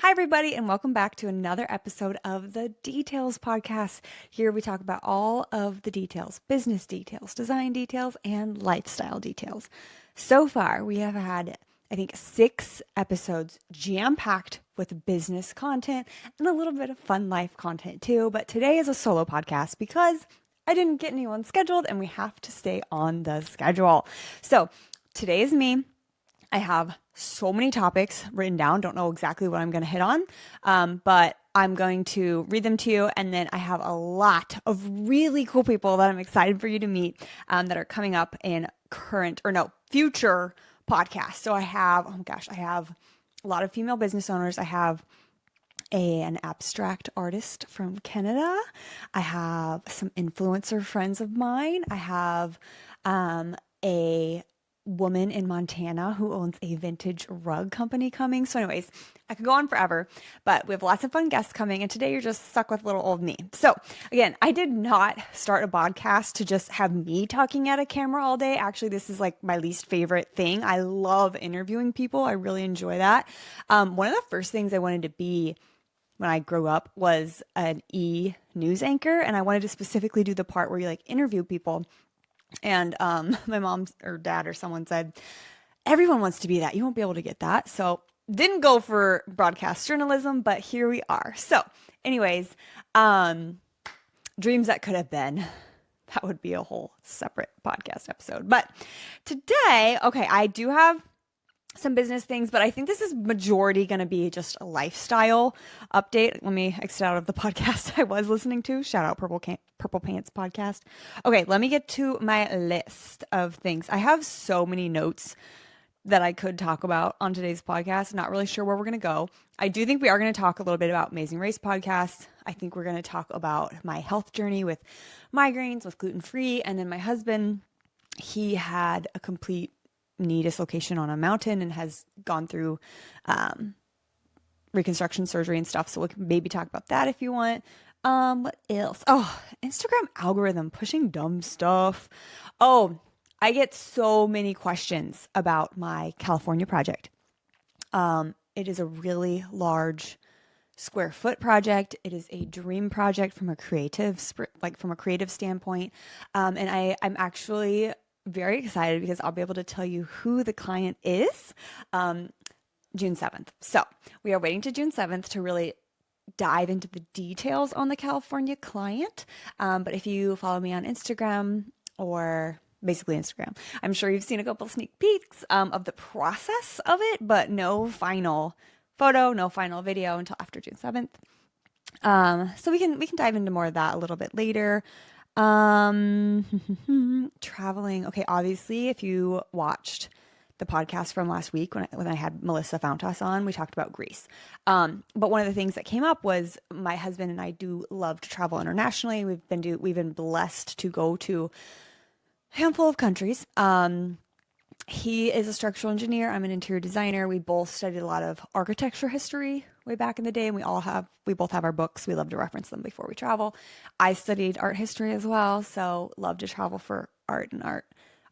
Hi, everybody, and welcome back to another episode of the Details Podcast. Here we talk about all of the details, business details, design details, and lifestyle details. So far, we have had, I think, 6 episodes jam-packed with business content and a little bit of fun life content too. But today is a solo podcast because I didn't get anyone scheduled and we have to stay on the schedule. So today is me. I have so many topics written down. Don't know exactly what I'm going to hit on, but I'm going to read them to you. And then I have a lot of really cool people that I'm excited for you to meet that are coming up in future podcasts. So I have a lot of female business owners. I have an abstract artist from Canada. I have some influencer friends of mine. I have a woman in Montana who owns a vintage rug company coming. So anyways, I could go on forever, but we have lots of fun guests coming, and today you're just stuck with little old me. So again, I did not start a podcast to just have me talking at a camera all day. Actually, this is like my least favorite thing. I love interviewing people. I really enjoy that. One of the first things I wanted to be when I grew up was an news anchor, and I wanted to specifically do the part where you like interview people. And my mom or dad or someone said, everyone wants to be that. You won't be able to get that. So didn't go for broadcast journalism, but here we are. So anyways, dreams that could have been. That would be a whole separate podcast episode. But today, okay, I do have some business things, but I think this is majority going to be just a lifestyle update. Let me exit out of the podcast I was listening to. Shout out Purple Pants podcast. Okay, let me get to my list of things. I have so many notes that I could talk about on today's podcast. Not really sure where we're going to go. I do think we are going to talk a little bit about Amazing Race podcast. I think we're going to talk about my health journey with migraines, with gluten-free, and then my husband, he had a complete knee dislocation on a mountain and has gone through reconstruction surgery and stuff. So we can maybe talk about that if you want. What else? Oh, Instagram algorithm pushing dumb stuff. Oh, I get so many questions about my California project. It is a really large square foot project. It is a dream project from a creative standpoint. And I'm actually very excited because I'll be able to tell you who the client is June 7th. So we are waiting to June 7th to really dive into the details on the California client. But if you follow me on Instagram or basically Instagram, I'm sure you've seen a couple sneak peeks of the process of it, but no final photo, no final video until after June 7th. So we can dive into more of that a little bit later. Traveling. Okay, obviously, if you watched the podcast from last week when I had Melissa Fountas on, we talked about Greece. But one of the things that came up was my husband and I do love to travel internationally. We've been blessed to go to a handful of countries. He is a structural engineer. I'm an interior designer. We both studied a lot of architecture history way back in the day, and we both have our books. We love to reference them before we travel. I studied art history as well, so love to travel for art and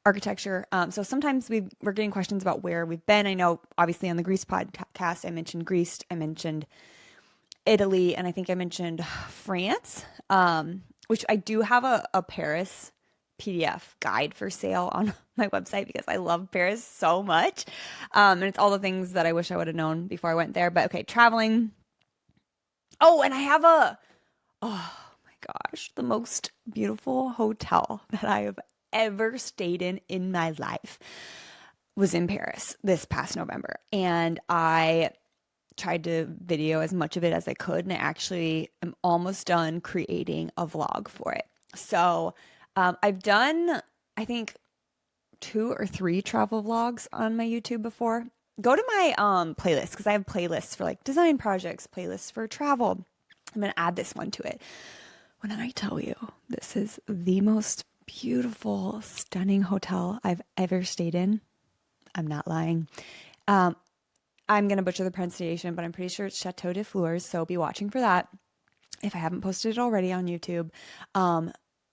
architecture. So sometimes we're getting questions about where we've been. I know, obviously, on the Greece podcast, I mentioned Greece, I mentioned Italy, and I think I mentioned France, which I do have a Paris PDF guide for sale on my website because I love Paris so much. And it's all the things that I wish I would have known before I went there. But okay, traveling. Oh, and I have oh my gosh, the most beautiful hotel that I have ever stayed in my life was in Paris this past November. And I tried to video as much of it as I could. And I actually am almost done creating a vlog for it. So I've done, I think, 2 or 3 travel vlogs on my YouTube before. Go to my playlist because I have playlists for like design projects, playlists for travel. I'm going to add this one to it. When I tell you this is the most beautiful, stunning hotel I've ever stayed in, I'm not lying. I'm going to butcher the pronunciation, but I'm pretty sure it's Chateau de Fleurs, so be watching for that if I haven't posted it already on YouTube.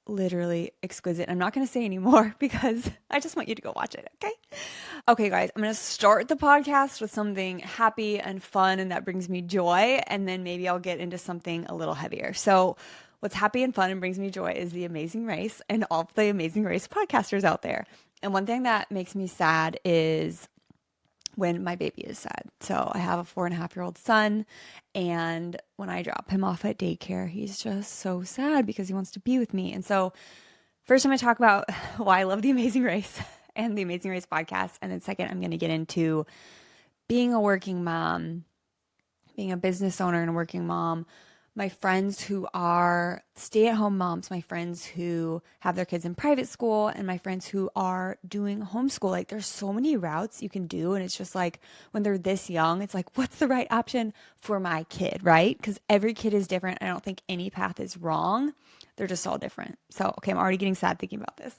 Literally exquisite. I'm not going to say anymore because I just want you to go watch it, okay? Okay, guys, I'm going to start the podcast with something happy and fun and that brings me joy. And then maybe I'll get into something a little heavier. So, what's happy and fun and brings me joy is The Amazing Race and all of the Amazing Race podcasters out there. And one thing that makes me sad is when my baby is sad. So, I have a 4.5-year-old son. And when I drop him off at daycare, he's just so sad because he wants to be with me. And so, first, I'm going to talk about why I love The Amazing Race and the Amazing Race podcast. And then second, I'm going to get into being a working mom, being a business owner and a working mom, my friends who are stay-at-home moms, my friends who have their kids in private school, and my friends who are doing homeschool. Like there's so many routes you can do. And it's just like when they're this young, it's like, what's the right option for my kid, right? Because every kid is different. I don't think any path is wrong. They're just all different. So, okay, I'm already getting sad thinking about this.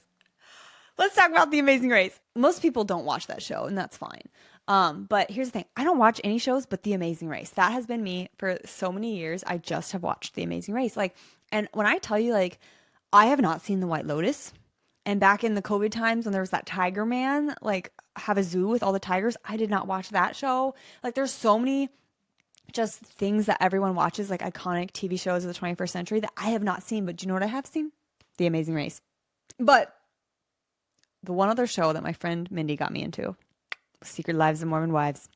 Let's talk about The Amazing Race. Most people don't watch that show, and that's fine. But here's the thing. I don't watch any shows but The Amazing Race. That has been me for so many years. I just have watched The Amazing Race. And when I tell you, I have not seen The White Lotus. And back in the COVID times when there was that tiger man, have a zoo with all the tigers, I did not watch that show. There's so many just things that everyone watches, like iconic TV shows of the 21st century that I have not seen. But do you know what I have seen? The Amazing Race. But the one other show that my friend Mindy got me into, Secret Lives of Mormon Wives.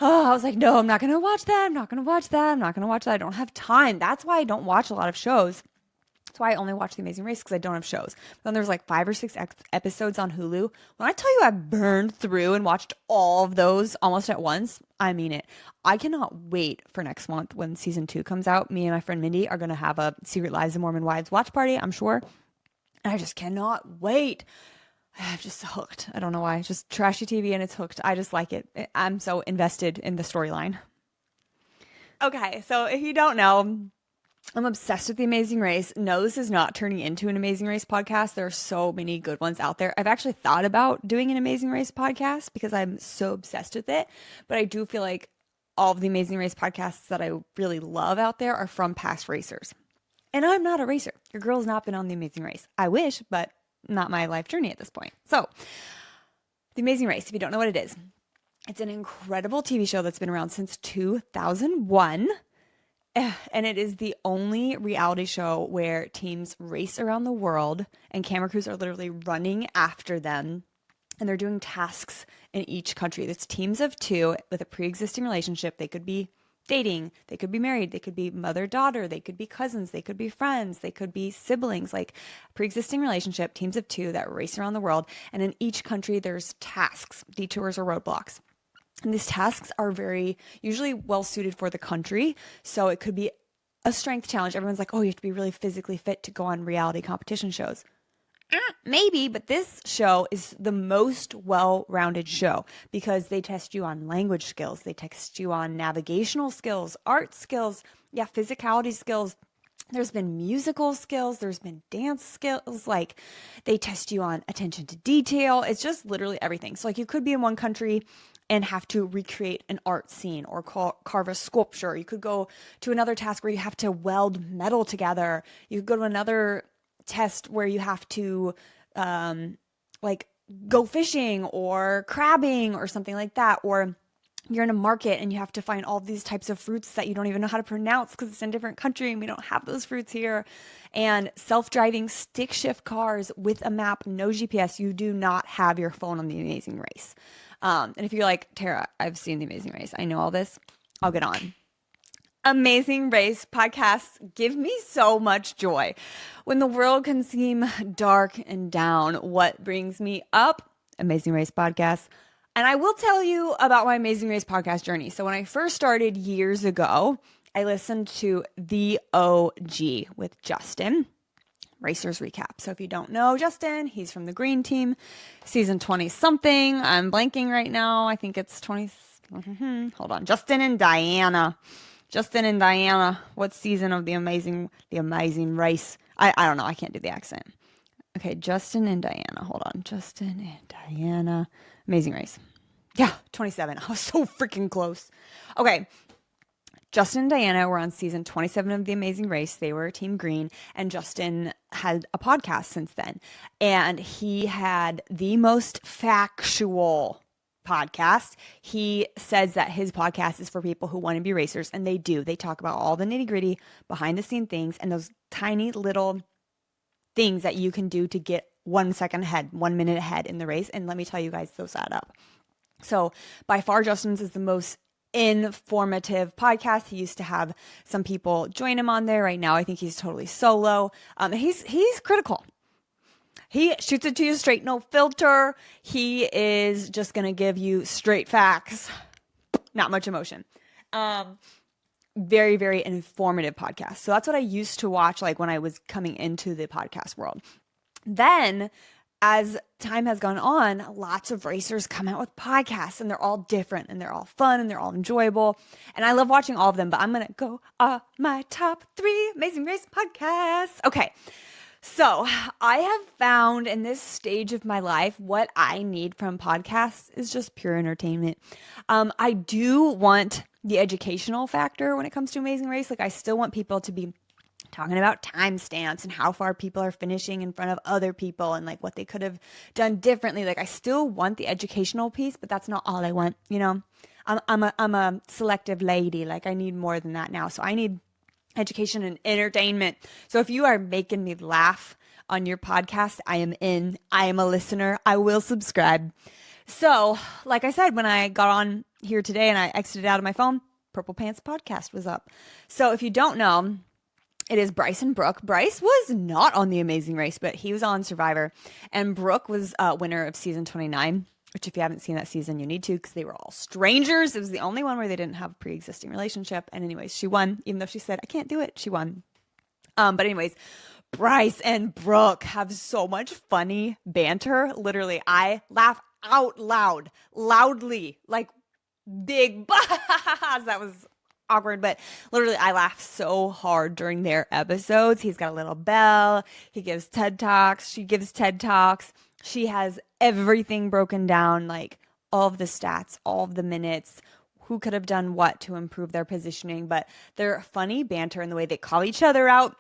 Oh, I was like, no, I'm not going to watch that. I'm not going to watch that. I'm not going to watch that. I don't have time. That's why I don't watch a lot of shows. That's why I only watch The Amazing Race, because I don't have shows. Then there's 5 or 6 episodes on Hulu. When I tell you I burned through and watched all of those almost at once, I mean it. I cannot wait for next month when season 2 comes out. Me and my friend Mindy are going to have a Secret Lives of Mormon Wives watch party, I'm sure. And I just cannot wait. I'm just hooked. I don't know why. It's just trashy TV and it's hooked. I just like it. I'm so invested in the storyline. Okay, so if you don't know, I'm obsessed with The Amazing Race. No, this is not turning into an Amazing Race podcast. There are so many good ones out there. I've actually thought about doing an Amazing Race podcast because I'm so obsessed with it. But I do feel like all of the Amazing Race podcasts that I really love out there are from past racers. And I'm not a racer. Your girl's not been on The Amazing Race. I wish, but not my life journey at this point. So, The Amazing Race, if you don't know what it is, it's an incredible TV show that's been around since 2001. And it is the only reality show where teams race around the world and camera crews are literally running after them. And they're doing tasks in each country. It's teams of 2 with a pre-existing relationship. They could be dating, they could be married, they could be mother-daughter, they could be cousins, they could be friends, they could be siblings, pre-existing relationship, teams of 2 that race around the world. And in each country, there's tasks, detours, or roadblocks. And these tasks are very usually well suited for the country. So it could be a strength challenge. Everyone's like, oh, you have to be really physically fit to go on reality competition shows. Maybe, but this show is the most well-rounded show because they test you on language skills. They test you on navigational skills, art skills, physicality skills. There's been musical skills. There's been dance skills. They test you on attention to detail. It's just literally everything. So you could be in one country and have to recreate an art scene or carve a sculpture. You could go to another task where you have to weld metal together. You could go to another test where you have to go fishing or crabbing or something like that, or you're in a market and you have to find all these types of fruits that you don't even know how to pronounce because it's in a different country and we don't have those fruits here. And self-driving stick shift cars with a map, no GPS. You do not have your phone on The Amazing Race. And if you're like, Tara, I've seen The Amazing Race, I know all this, I'll get on. Amazing Race podcasts give me so much joy. When the world can seem dark and down, what brings me up? Amazing Race podcasts. And I will tell you about my Amazing Race podcast journey. So when I first started years ago, I listened to The OG with Justin, Racers Recap. So if you don't know Justin, he's from the Green Team, season 20 something. I'm blanking right now. I think it's 20. Hold on. Justin and Diana. What season of the amazing Race? I don't know. I can't do the accent. Okay, Justin and Diana. Hold on. Justin and Diana. Amazing Race. Yeah, 27. I was so freaking close. Okay. Justin and Diana were on season 27 of The Amazing Race. They were Team Green, and Justin had a podcast since then. And he had the most factual podcast. He says that his podcast is for people who want to be racers, and they do. They talk about all the nitty gritty behind the scene things and those tiny little things that you can do to get 1 second ahead, 1 minute ahead in the race. And let me tell you guys, those add up. So by far, Justin's is the most informative podcast. He used to have some people join him on there. Right now, I think he's totally solo. He's critical. He shoots it to you straight, no filter. He is just going to give you straight facts, not much emotion. Very, very informative podcast. So that's what I used to watch like when I was coming into the podcast world. Then as time has gone on, lots of racers come out with podcasts, and they're all different and they're all fun and they're all enjoyable. And I love watching all of them, but I'm going to go my top 3 Amazing Race podcasts. Okay. So I have found in this stage of my life, what I need from podcasts is just pure entertainment. I do want the educational factor when it comes to Amazing Race. Like I still want people to be talking about timestamps and how far people are finishing in front of other people and like what they could have done differently. Like I still want the educational piece, but that's not all I want. You know, I'm a selective lady. Like I need more than that now. So I need education and entertainment. So if you are making me laugh on your podcast, I am in. I am a listener. I will subscribe. So like I said, when I got on here today and I exited out of my phone, Purple Pants Podcast was up. So if you don't know, it is Bryce and Brooke. Bryce was not on The Amazing Race, but he was on Survivor. And Brooke was winner of season 29, which if you haven't seen that season, you need to because they were all strangers. It was the only one where they didn't have a pre-existing relationship. And anyways, she won. Even though she said, I can't do it, she won. But anyways, Bryce and Brooke have so much funny banter. Literally, I laugh out loudly, like big buzz. That was awkward, but literally I laugh so hard during their episodes. He's got a little bell. He gives TED Talks. She gives TED Talks. She has everything broken down, like all of the stats, all of the minutes, who could have done what to improve their positioning. But they're funny banter in the way they call each other out.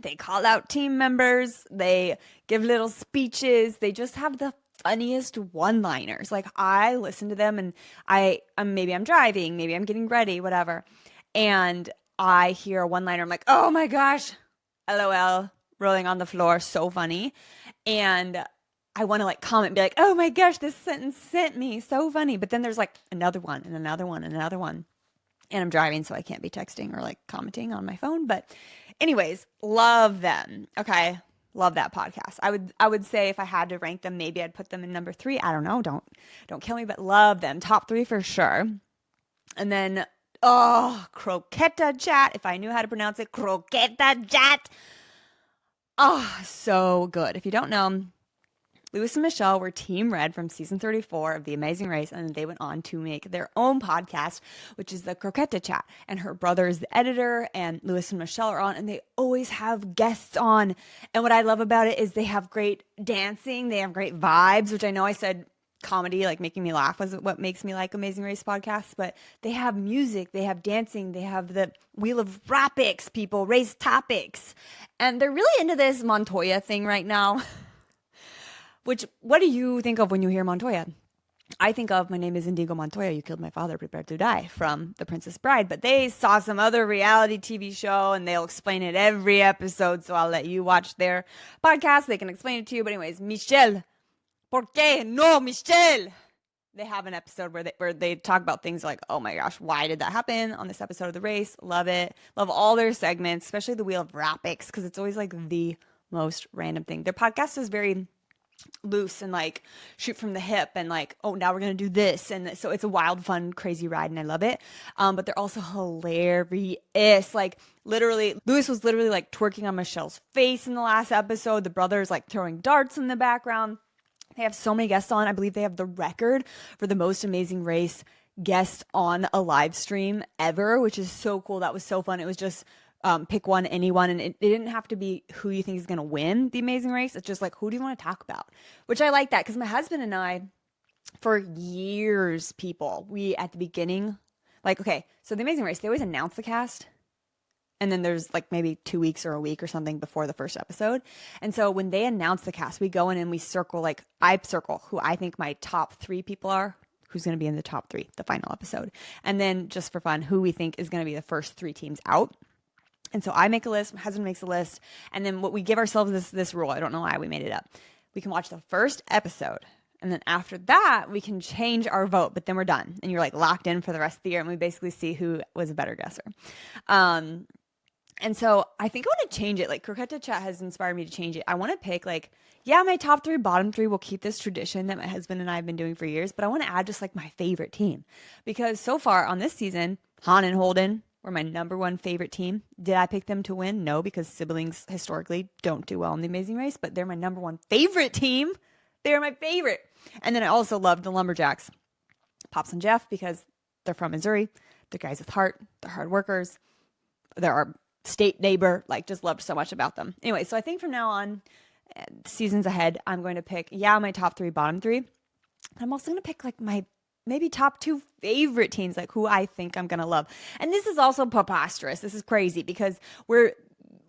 They call out team members. They give little speeches. They just have the funniest one-liners. Like I listen to them and maybe I'm driving, maybe I'm getting ready, whatever. And I hear a one-liner. I'm like, oh my gosh, LOL, rolling on the floor. So funny. And I want to like comment and be like, oh my gosh, this sentence sent me so funny. But then there's like another one and another one and another one. And I'm driving, so I can't be texting or like commenting on my phone. But anyways, love them. Okay. Love that podcast. I would say if I had to rank them, maybe I'd put them in number 3. I don't know. Don't kill me, but love them. Top 3 for sure. And then, Croqueta Chat. If I knew how to pronounce it, Croqueta Chat. Oh, so good. If you don't know, Lewis and Michelle were Team Red from season 34 of The Amazing Race, and they went on to make their own podcast, which is the Croqueta Chat. And her brother is the editor, and Lewis and Michelle are on, and they always have guests on. And what I love about it is they have great dancing, they have great vibes, which I know I said comedy, like making me laugh was what makes me like Amazing Race podcasts, but they have music, they have dancing, they have the Wheel of Rapics, people raise topics. And they're really into this Montoya thing right now. Which, what do you think of when you hear Montoya? I think of My Name is Indigo Montoya, You Killed My Father, Prepare to Die from The Princess Bride. But they saw some other reality TV show and they'll explain it every episode. So I'll let you watch their podcast. They can explain it to you. But anyways, Michelle. ¿Por qué? No, Michelle. They have an episode where they talk about things like, oh my gosh, why did that happen on this episode of The Race? Love it. Love all their segments, especially the Wheel of Rapics, because it's always like the most random thing. Their podcast is very loose and like shoot from the hip and like, oh, now we're gonna do this, and so it's a wild, fun, crazy ride, and I love it. But they're also hilarious. Like literally, Lewis was literally like twerking on Michelle's face in the last episode. The brothers like throwing darts in the background. They have so many guests on. I believe they have the record for the most Amazing Race guests on a live stream ever, which is so cool. That was so fun. It was just pick one, anyone. And it didn't have to be who you think is going to win the Amazing Race. It's just like, who do you want to talk about? Which I like that because my husband and I, for years, we at the beginning, Like, okay, so The Amazing Race, they always announce the cast. And then there's like maybe 2 weeks or a week or something before the first episode. And so when they announce the cast, we go in and we circle, like I circle who I think my top 3 people are, who's going to be in the top 3, the final episode. And then just for fun, who we think is going to be the first 3 teams out. And so I make a list, my husband makes a list. And then what we give ourselves this rule, I don't know why we made it up. We can watch the first episode. And then after that, we can change our vote, but then we're done. And you're like locked in for the rest of the year. And we basically see who was a better guesser. And so I think I want to change it. Like Croquette Chat has inspired me to change it. I want to pick like, yeah, my top 3, bottom 3 will keep this tradition that my husband and I have been doing for years, but I want to add just like my favorite team. Because so far on this season, Han and Holden were my number 1 favorite team. Did I pick them to win? No, because siblings historically don't do well in The Amazing Race, but they're my number 1 favorite team. They're my favorite. And then I also love the Lumberjacks, Pops and Jeff, because they're from Missouri. They're guys with heart. They're hard workers. They're our state neighbor. Like, just loved so much about them. Anyway, so I think from now on, seasons ahead, I'm going to pick, my top 3, bottom 3. I'm also going to pick like my maybe top 2 favorite teams, like who I think I'm going to love. And this is also preposterous. This is crazy because we're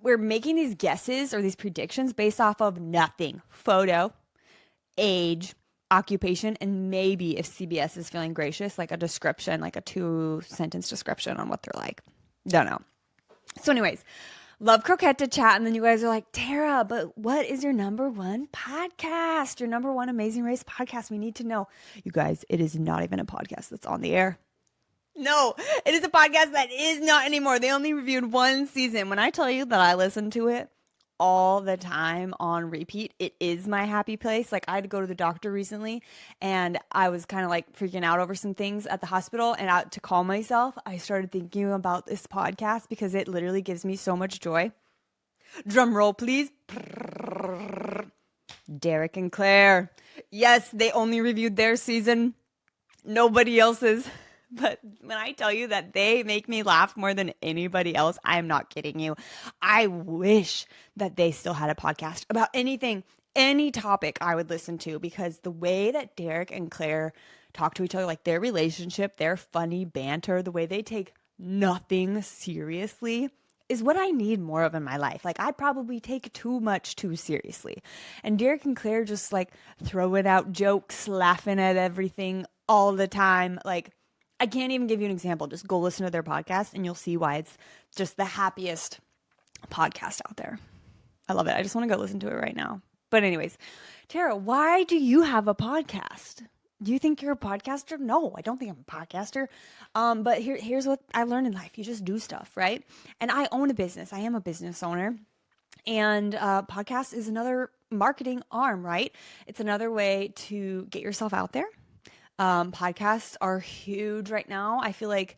making these guesses or these predictions based off of nothing. Photo, age, occupation, and maybe if CBS is feeling gracious, like a description, like a 2-sentence description on what they're like. Don't know. So anyways, love Croquette to Chat. And then you guys are like, Tara, but what is your number 1 podcast? Your number 1 Amazing Race podcast? We need to know. You guys, it is not even a podcast that's on the air. No, it is a podcast that is not anymore. They only reviewed 1 season. When I tell you that I listen to it all the time on repeat, it is my happy place. Like I had to go to the doctor recently and I was kind of like freaking out over some things at the hospital, and to calm myself, I started thinking about this podcast because it literally gives me so much joy. Drum roll, please. Derek and Claire. Yes, they only reviewed their season. Nobody else's. But when I tell you that they make me laugh more than anybody else, I'm not kidding you. I wish that they still had a podcast about anything, any topic I would listen to, because the way that Derek and Claire talk to each other, like their relationship, their funny banter, the way they take nothing seriously is what I need more of in my life. Like I probably take too much too seriously. And Derek and Claire just like throwing out jokes, laughing at everything all the time. Like I can't even give you an example. Just go listen to their podcast and you'll see why it's just the happiest podcast out there. I love it. I just want to go listen to it right now. But anyways, Tara, why do you have a podcast? Do you think you're a podcaster? No, I don't think I'm a podcaster. But here's what I learned in life. You just do stuff, right? And I own a business. I am a business owner. And podcast is another marketing arm, right? It's another way to get yourself out there. Podcasts are huge right now. I feel like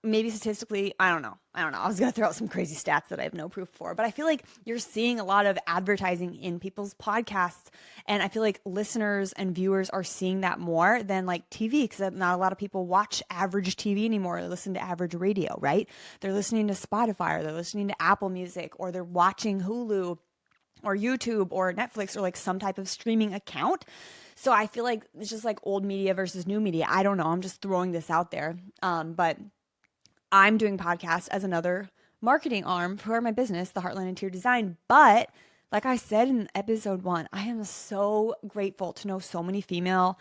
maybe statistically, I don't know. I was going to throw out some crazy stats that I have no proof for, but I feel like you're seeing a lot of advertising in people's podcasts. And I feel like listeners and viewers are seeing that more than like TV, because not a lot of people watch average TV anymore or listen to average radio, right? They're listening to Spotify, or they're listening to Apple Music, or they're watching Hulu or YouTube or Netflix or like some type of streaming account. So I feel like it's just like old media versus new media. I don't know. I'm just throwing this out there. But I'm doing podcasts as another marketing arm for my business, the Heartland Interior Design. But like I said in episode 1, I am so grateful to know so many female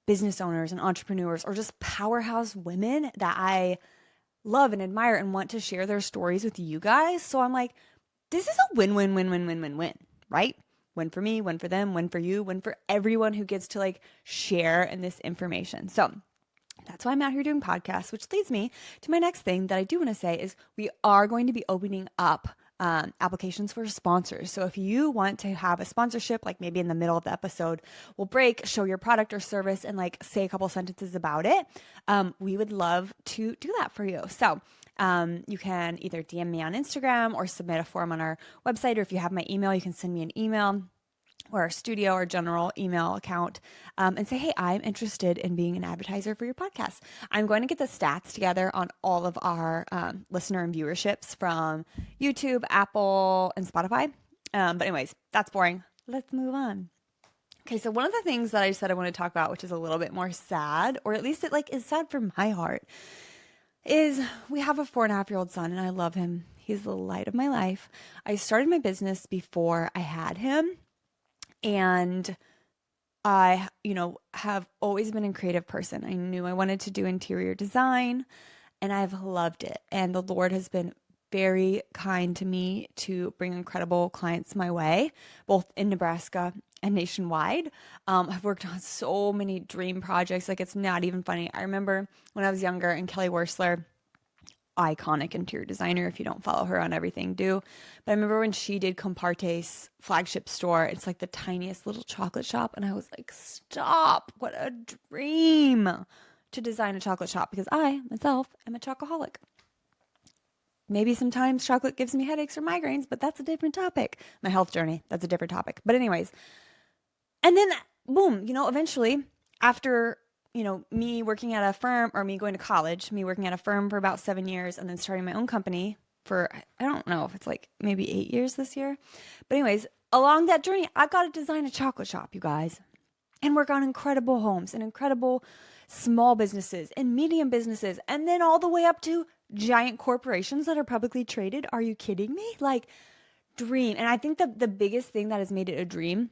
business owners and entrepreneurs, or just powerhouse women that I love and admire and want to share their stories with you guys. So I'm like, this is a win-win-win-win-win-win-win, right? Win for me, win for them, win for you, win for everyone who gets to like share in this information. So that's why I'm out here doing podcasts, which leads me to my next thing that I do want to say is we are going to be opening up applications for sponsors. So if you want to have a sponsorship, like maybe in the middle of the episode, we'll break, show your product or service, and like say a couple sentences about it. We would love to do that for you. So you can either DM me on Instagram or submit a form on our website, or if you have my email, you can send me an email or our studio or general email account and say, hey, I'm interested in being an advertiser for your podcast. I'm going to get the stats together on all of our listener and viewerships from YouTube, Apple, and Spotify. But anyways, that's boring. Let's move on. Okay, so one of the things that I said I want to talk about, which is a little bit more sad, or at least it like is sad for my heart. is we have a 4.5-year-old son and I love him. He's the light of my life. I started my business before I had him, and I, have always been a creative person. I knew I wanted to do interior design and I've loved it. And the Lord has been very kind to me to bring incredible clients my way, both in Nebraska and nationwide. I've worked on so many dream projects. Like, it's not even funny. I remember when I was younger, and Kelly Worsler, iconic interior designer. If you don't follow her on everything, do. But I remember when she did Comparte's flagship store, it's like the tiniest little chocolate shop. And I was like, stop, what a dream to design a chocolate shop, because I myself am a chocoholic. Maybe sometimes chocolate gives me headaches or migraines, but that's a different topic. My health journey, that's a different topic. But anyways, and then boom, eventually after, me working at a firm, or me going to college, me working at a firm for about 7 years and then starting my own company for, I don't know if it's like maybe 8 years this year. But anyways, along that journey, I got to design a chocolate shop, you guys, and work on incredible homes and incredible small businesses and medium businesses, and then all the way up to giant corporations that are publicly traded. Are you kidding me? Like, dream. And I think the biggest thing that has made it a dream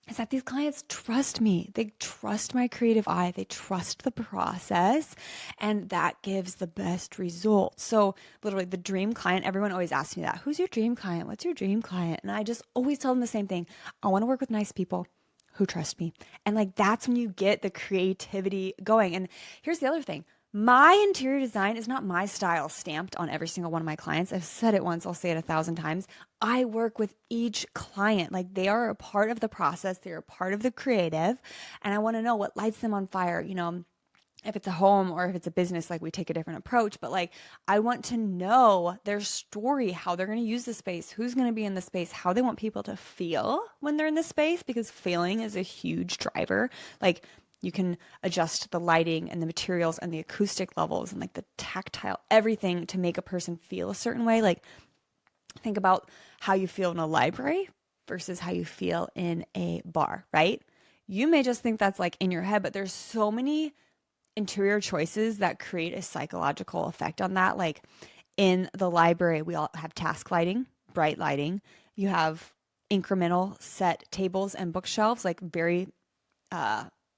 is that these clients trust me. They trust my creative eye. They trust the process, and that gives the best results. So literally, the dream client, everyone always asks me that. Who's your dream client? What's your dream client? And I just always tell them the same thing. I want to work with nice people who trust me. And like, that's when you get the creativity going. And here's the other thing. My interior design is not my style stamped on every single one of my clients. I've said it once, I'll say it 1,000 times. I work with each client. Like, they are a part of the process, they're a part of the creative. And I want to know what lights them on fire. If it's a home or if it's a business, like, we take a different approach. But like, I want to know their story, how they're going to use the space, who's going to be in the space, how they want people to feel when they're in the space, because feeling is a huge driver. Like, you can adjust the lighting and the materials and the acoustic levels and like the tactile, everything to make a person feel a certain way. Like, think about how you feel in a library versus how you feel in a bar, right? You may just think that's like in your head, but there's so many interior choices that create a psychological effect on that. Like, in the library, we all have task lighting, bright lighting. You have incremental set tables and bookshelves, like very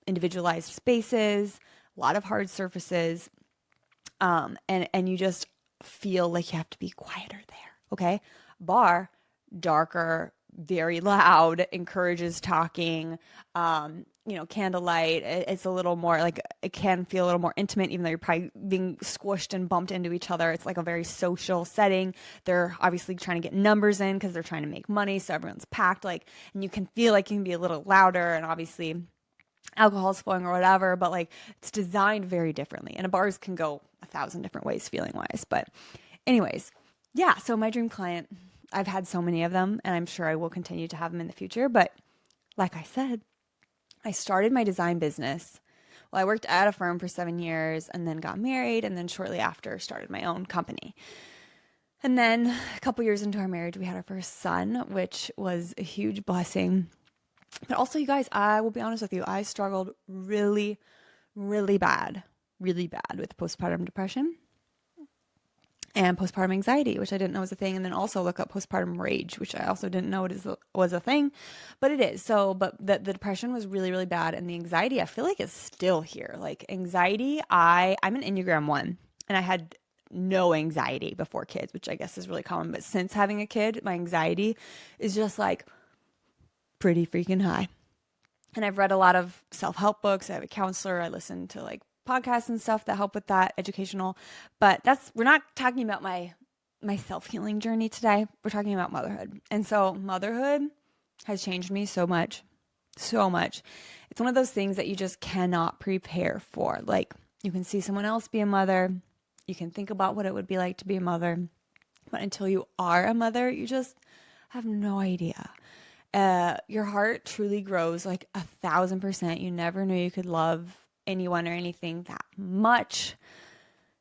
individualized spaces, a lot of hard surfaces, and you just feel like you have to be quieter there. Okay, bar, darker, very loud, encourages talking. Candlelight, it's a little more like, it can feel a little more intimate, even though you're probably being squished and bumped into each other. It's like a very social setting. They're obviously trying to get numbers in because they're trying to make money, so everyone's packed. Like, and you can feel like you can be a little louder, and obviously alcohol's flowing or whatever, but like, it's designed very differently. And bars can go 1,000 different ways feeling wise. But anyways, yeah, so my dream client, I've had so many of them, and I'm sure I will continue to have them in the future. But like I said, I started my design business. Well, I worked at a firm for 7 years and then got married, and then shortly after started my own company. And then a couple years into our marriage, we had our first son, which was a huge blessing. But also, you guys, I will be honest with you, I struggled really, really bad with postpartum depression and postpartum anxiety, which I didn't know was a thing. And then also look up postpartum rage, which I also didn't know was a thing, but it is. So, but the depression was really, really bad. And the anxiety, I feel like, is still here. Like, anxiety, I'm an Enneagram 1, and I had no anxiety before kids, which I guess is really common. But since having a kid, my anxiety is just like pretty freaking high. And I've read a lot of self-help books. I have a counselor. I listen to like podcasts and stuff that help with that, educational. But we're not talking about my self-healing journey today. We're talking about motherhood. And so motherhood has changed me so much. So much. It's one of those things that you just cannot prepare for. Like, you can see someone else be a mother. You can think about what it would be like to be a mother. But until you are a mother, you just have no idea. Your heart truly grows like 1,000%. You never knew you could love anyone or anything that much.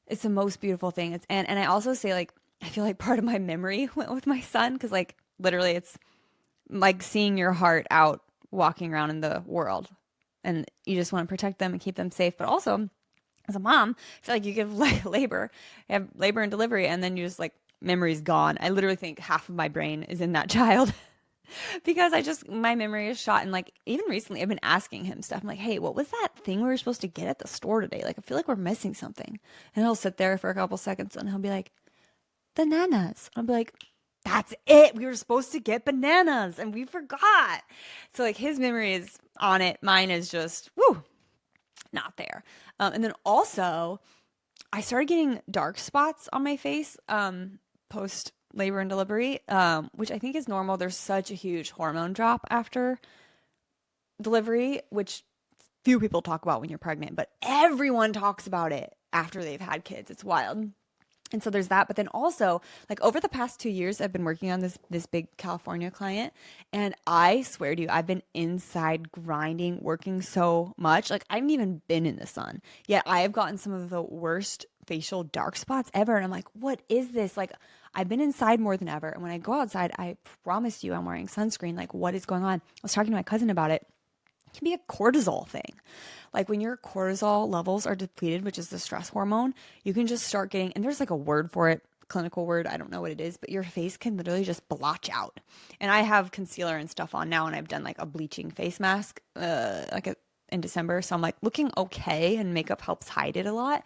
It's the most beautiful thing. And I also say, like, I feel like part of my memory went with my son, because like, literally, it's like seeing your heart out walking around in the world, and you just want to protect them and keep them safe. But also, as a mom, I feel like you give labor, you have labor and delivery, and then you just like memory's gone. I literally think half of my brain is in that child because my memory is shot. And like, even recently, I've been asking him stuff. I'm like, hey, what was that thing we were supposed to get at the store today? Like, I feel like we're missing something. And he'll sit there for a couple seconds and he'll be like, bananas. I'll be like, that's it. We were supposed to get bananas and we forgot. So, like, his memory is on it. Mine is just, woo, not there. And then also, I started getting dark spots on my face post labor and delivery, which I think is normal. There's such a huge hormone drop after delivery, which few people talk about when you're pregnant, but everyone talks about it after they've had kids. It's wild. And so there's that. But then also, like over the past 2 years, I've been working on this big California client, and I swear to you, I've been inside grinding, working so much. Like I haven't even been in the sun yet. I have gotten some of the worst facial dark spots ever, and I'm like, what is this? Like I've been inside more than ever, and when I go outside, I promise you, I'm wearing sunscreen. Like what is going on? I was talking to my cousin about it. It can be a cortisol thing. Like when your cortisol levels are depleted, which is the stress hormone, you can just start getting, and there's like a word for it, clinical word, I don't know what it is, but your face can literally just blotch out. And I have concealer and stuff on now, and I've done like a bleaching face mask, in December. So I'm like looking okay, and makeup helps hide it a lot.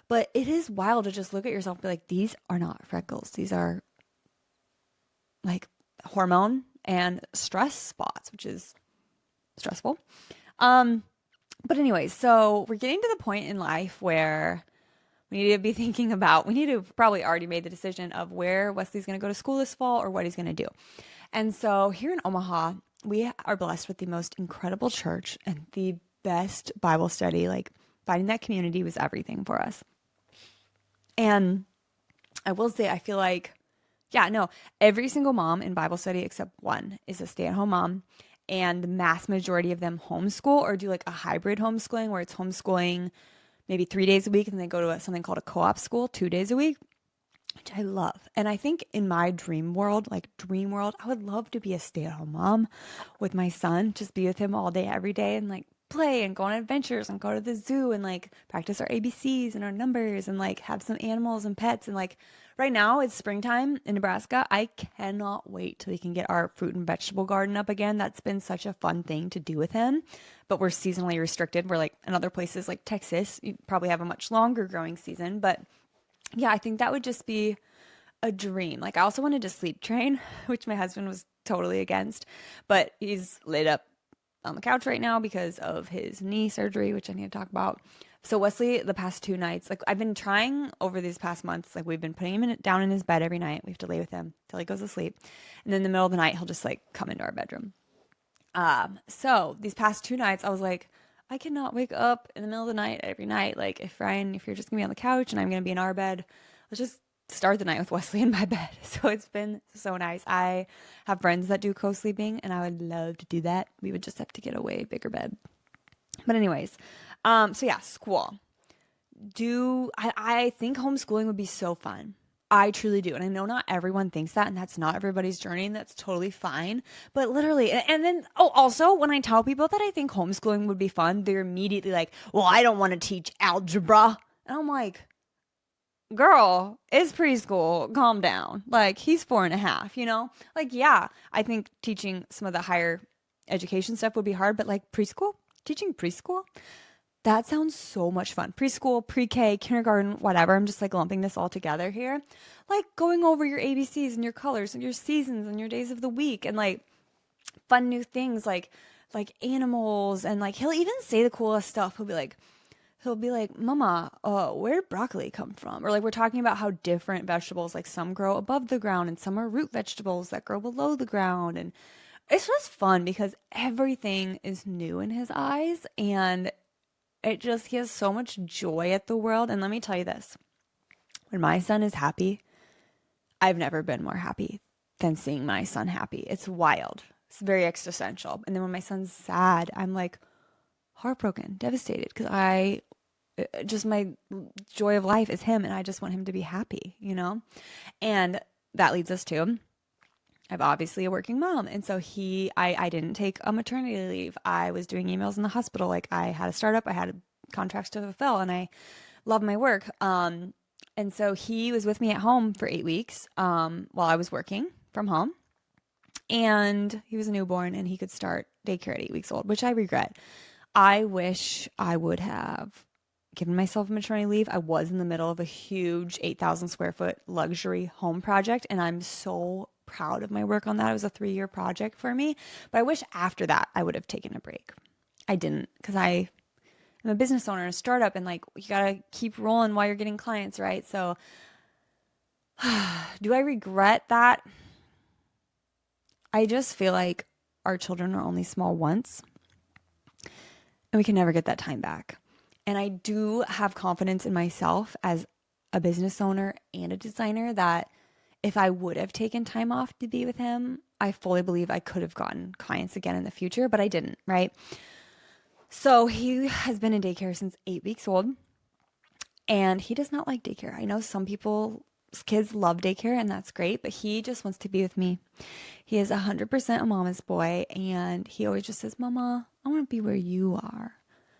But it is wild to just look at yourself and be like, these are not freckles. These are like hormone and stress spots, which is stressful. Um, but anyways, so we're getting to the point in life where we need to be thinking about, we need to have probably already made the decision of where Wesley's going to go to school this fall or what he's going to do. And so here in Omaha, we are blessed with the most incredible church and the best Bible study. Like finding that community was everything for us. And I will say, I feel like, yeah, no, every single mom in Bible study except one is a stay-at-home mom. And the mass majority of them homeschool or do like a hybrid homeschooling where it's homeschooling maybe 3 days a week and they go to something called a co-op school 2 days a week, which I love. And I think in my dream world, like dream world, I would love to be a stay-at-home mom with my son, just be with him all day, every day, and like play and go on adventures and go to the zoo and like practice our ABCs and our numbers and like have some animals and pets. And like right now it's springtime in Nebraska. I cannot wait till we can get our fruit and vegetable garden up again. That's been such a fun thing to do with him, but we're seasonally restricted. We're like in other places like Texas, you probably have a much longer growing season, but yeah, I think that would just be a dream. Like I also wanted to sleep train, which my husband was totally against, but he's laid up on the couch right now because of his knee surgery, which I need to talk about. So Wesley, the past 2 nights, like I've been trying over these past months, like we've been putting him down in his bed every night. We have to lay with him till he goes to sleep. And then in the middle of the night, he'll just like come into our bedroom. So these past 2 nights, I was like, I cannot wake up in the middle of the night every night. Like if Ryan, if you're just gonna be on the couch and I'm gonna be in our bed, let's just start the night with Wesley in my bed. So it's been so nice. I have friends that do co-sleeping and I would love to do that. We would just have to get a way bigger bed. But anyways, so yeah, school. I think homeschooling would be so fun. I truly do. And I know not everyone thinks that, and that's not everybody's journey, and that's totally fine. But literally, and then, oh, also, when I tell people that I think homeschooling would be fun, they're immediately like, well, I don't want to teach algebra. And I'm like, girl, it's preschool. Calm down. Like, he's 4.5, you know? Like, yeah, I think teaching some of the higher education stuff would be hard, but like preschool, teaching preschool, that sounds so much fun. Preschool, pre-K, kindergarten, whatever. I'm just like lumping this all together here. Like going over your ABCs and your colors and your seasons and your days of the week and like fun new things like animals, and like he'll even say the coolest stuff. He'll be like, Mama, where'd broccoli come from? Or like we're talking about how different vegetables, like some grow above the ground and some are root vegetables that grow below the ground. And it's just fun because everything is new in his eyes, and he has so much joy at the world. And let me tell you this, when my son is happy, I've never been more happy than seeing my son happy. It's wild. It's very existential. And then when my son's sad, I'm like heartbroken, devastated, because my joy of life is him, and I just want him to be happy, you know? And that leads us to, I'm obviously a working mom. And so I didn't take a maternity leave. I was doing emails in the hospital. Like I had a startup. I had contracts to fulfill, and I love my work. And so he was with me at home for 8 weeks while I was working from home. And he was a newborn and he could start daycare at 8 weeks old, which I regret. I wish I would have given myself maternity leave. I was in the middle of a huge 8,000 square foot luxury home project, and I'm so proud of my work on that. It was a 3-year project for me, but I wish after that I would have taken a break. I didn't, because I'm a business owner in a startup, and like you gotta keep rolling while you're getting clients, right? So do I regret that? I just feel like our children are only small once, and we can never get that time back. And I do have confidence in myself as a business owner and a designer that if I would have taken time off to be with him, I fully believe I could have gotten clients again in the future, but I didn't, right? So he has been in daycare since 8 weeks old, and he does not like daycare. I know some people's kids love daycare, and that's great, but he just wants to be with me. He is 100% a mama's boy, and he always just says, Mama, I want to be where you are.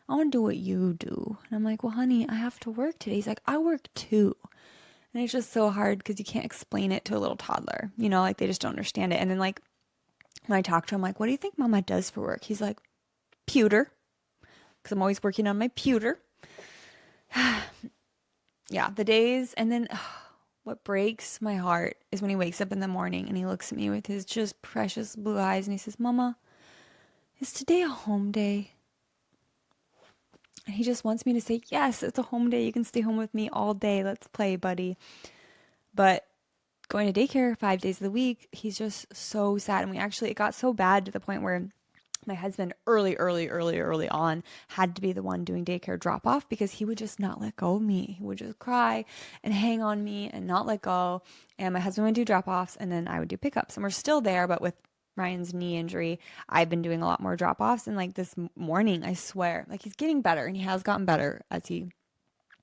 I want to do what you do. And I'm like, well, honey, I have to work today. He's like, I work too. And it's just so hard because you can't explain it to a little toddler. You know, like they just don't understand it. And then like when I talk to him, like, what do you think mama does for work? He's like, pewter. Because I'm always working on my pewter. Yeah, the days. And then what breaks my heart is when he wakes up in the morning and he looks at me with his just precious blue eyes and he says, Mama, is today a home day? And he just wants me to say, yes, it's a home day. You can stay home with me all day. Let's play, buddy. But going to daycare 5 days of the week, he's just so sad. And it got so bad to the point where my husband early on had to be the one doing daycare drop off because he would just not let go of me. He would just cry and hang on me and not let go. And my husband would do drop offs and then I would do pickups. And we're still there, but with Ryan's knee injury, I've been doing a lot more drop offs. And like this morning, I swear, like he's getting better and he has gotten better as he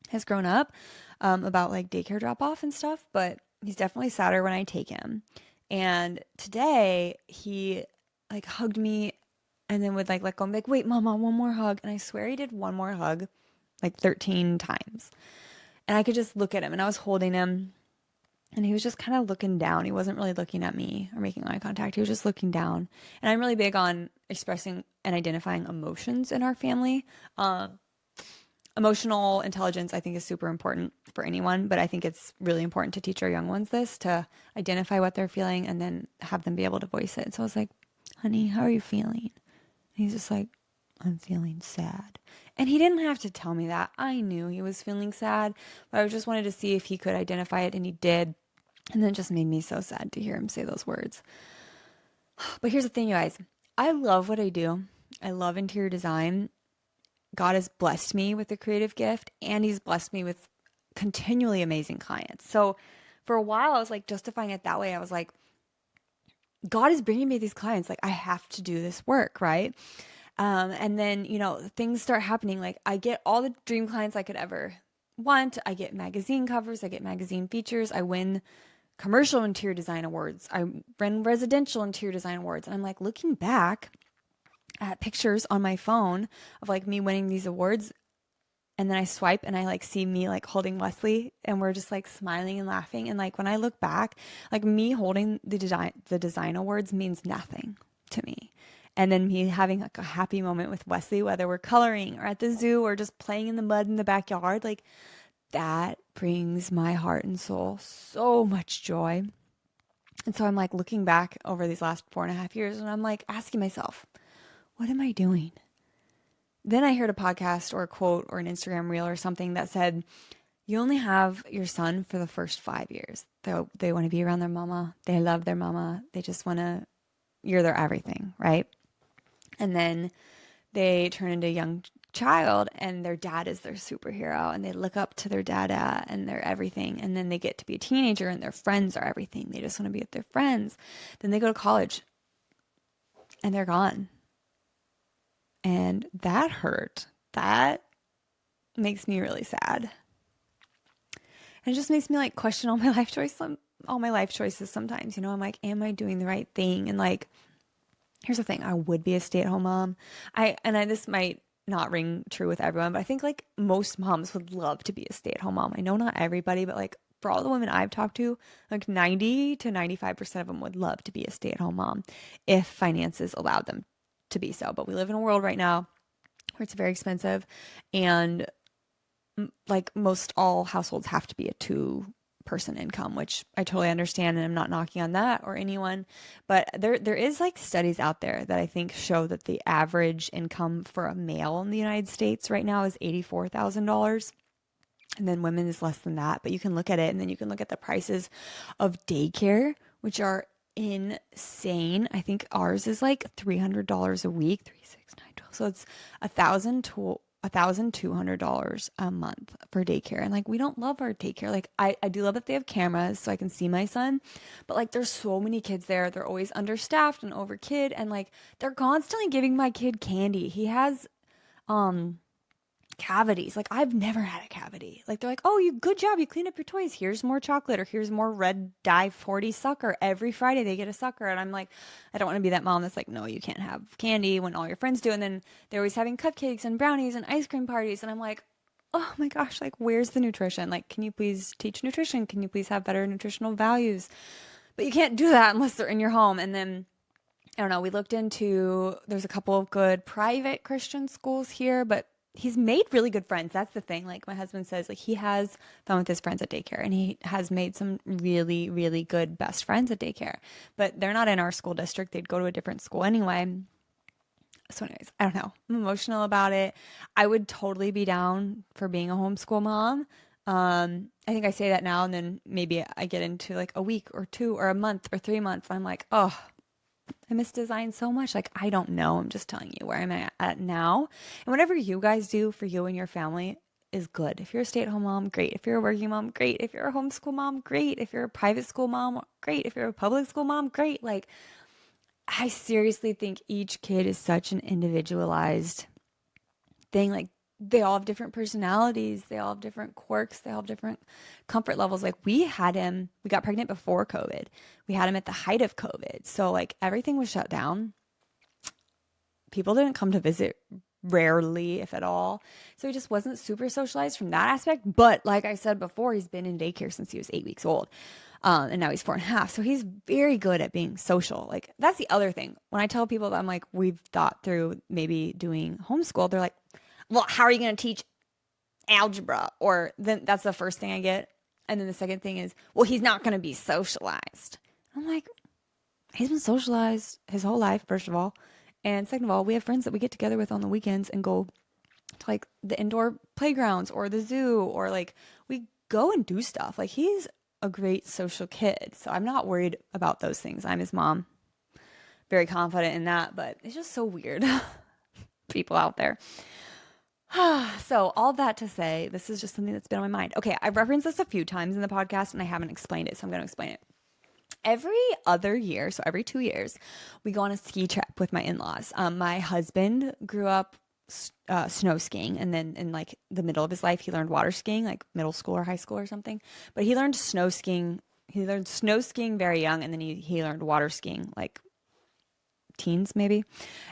has grown up about like daycare drop off and stuff. But he's definitely sadder when I take him. And today he like hugged me and then would like let go and be like, wait, Mama, one more hug. And I swear he did one more hug like 13 times. And I could just look at him and I was holding him and he was just kind of looking down. He wasn't really looking at me or making eye contact. He was just looking down. And I'm really big on expressing and identifying emotions in our family. Emotional intelligence, I think, is super important for anyone, but I think it's really important to teach our young ones this, to identify what they're feeling and then have them be able to voice it. So I was like, honey, how are you feeling? And he's just like, I'm feeling sad. And he didn't have to tell me that. I knew he was feeling sad, but I just wanted to see if he could identify it, and he did. And then it just made me so sad to hear him say those words. But here's the thing, you guys. I love what I do. I love interior design. God has blessed me with a creative gift, and he's blessed me with continually amazing clients. So for a while, I was like justifying it that way. I was like, God is bringing me these clients. Like, I have to do this work, right? And then, things start happening. Like, I get all the dream clients I could ever want. I get magazine covers. I get magazine features. I win commercial interior design awards. I win residential interior design awards. And I'm like looking back at pictures on my phone of like me winning these awards. And then I swipe and I like see me like holding Wesley and we're just like smiling and laughing. And like when I look back, like me holding the design awards means nothing to me. And then me having like a happy moment with Wesley, whether we're coloring or at the zoo or just playing in the mud in the backyard, like that brings my heart and soul so much joy. And so I'm like looking back over these last 4.5 years and I'm like asking myself, what am I doing? Then I heard a podcast or a quote or an Instagram reel or something that said, you only have your son for the first 5 years. They want to be around their mama. They love their mama. They just want to, you're their everything, right? And then they turn into a young child and their dad is their superhero and they look up to their dada and they're everything. And then they get to be a teenager and their friends are everything. They just want to be with their friends. Then they go to college and they're gone. And that hurt. That makes me really sad. And it just makes me like question all my life choices sometimes. I'm like, am I doing the right thing? And like, here's the thing. I would be a stay-at-home mom. This might not ring true with everyone, but I think like most moms would love to be a stay-at-home mom. I know not everybody, but like for all the women I've talked to, like 90 to 95% of them would love to be a stay-at-home mom if finances allowed them to be so. But we live in a world right now where it's very expensive, and like most all households have to be a two-person income, which I totally understand, and I'm not knocking on that or anyone, but there is like studies out there that I think show that the average income for a male in the United States right now is $84,000. And then women is less than that. But you can look at it, and then you can look at the prices of daycare, which are insane. I think ours is like $300 a week, 3, 6, 9, 12. So it's $1,200 a month for daycare. And like, we don't love our daycare. Like, I do love that they have cameras so I can see my son, but like, there's so many kids there. They're always understaffed and over kid. And like, they're constantly giving my kid candy. He has, cavities. Like, I've never had a cavity. Like, they're like, oh, you good job, you cleaned up your toys, here's more chocolate, or here's more red dye 40 sucker. Every Friday they get a sucker. And I'm like, I don't want to be that mom that's like, no, you can't have candy when all your friends do. And then they're always having cupcakes and brownies and ice cream parties, and I'm like, oh my gosh, like, where's the nutrition? Like, can you please teach nutrition? Can you please have better nutritional values? But you can't do that unless they're in your home. And then I don't know, we looked into, there's a couple of good private Christian schools here, but he's made really good friends. That's the thing. Like, my husband says, like, he has fun with his friends at daycare, and he has made some really, really good best friends at daycare, but they're not in our school district. They'd go to a different school anyway. So anyways, I don't know. I'm emotional about it. I would totally be down for being a homeschool mom. I think I say that now, and then maybe I get into like a week or two or a month or 3 months, and I'm like, oh, I miss design so much. Like, I don't know. I'm just telling you where I'm at now. And whatever you guys do for you and your family is good. If you're a stay-at-home mom, great. If you're a working mom, great. If you're a homeschool mom, great. If you're a private school mom, great. If you're a public school mom, great. Like, I seriously think each kid is such an individualized thing. Like, they all have different personalities, they all have different quirks, they all have different comfort levels. Like, we got pregnant before COVID. We had him at the height of COVID. So like, everything was shut down. People didn't come to visit, rarely, if at all. So he just wasn't super socialized from that aspect. But like I said before, he's been in daycare since he was 8 weeks old. And now he's 4.5. So he's very good at being social. Like, that's the other thing. When I tell people that I'm like, we've thought through maybe doing homeschool, they're like, well, how are you going to teach algebra? Or then that's the first thing I get. And then the second thing is, well, he's not going to be socialized. I'm like, he's been socialized his whole life, first of all. And second of all, we have friends that we get together with on the weekends and go to like the indoor playgrounds or the zoo, or like we go and do stuff. Like, he's a great social kid. So I'm not worried about those things. I'm his mom, very confident in that, but it's just so weird. People out there. So all that to say, this is just something that's been on my mind. Okay, I've referenced this a few times in the podcast and I haven't explained it, so I'm going to explain it. Every other year, so every 2 years, we go on a ski trip with my in-laws. My husband grew up snow skiing, and then in like the middle of his life, he learned water skiing, like middle school or high school or something. But he learned snow skiing. He learned snow skiing very young, and then he learned water skiing like teens maybe.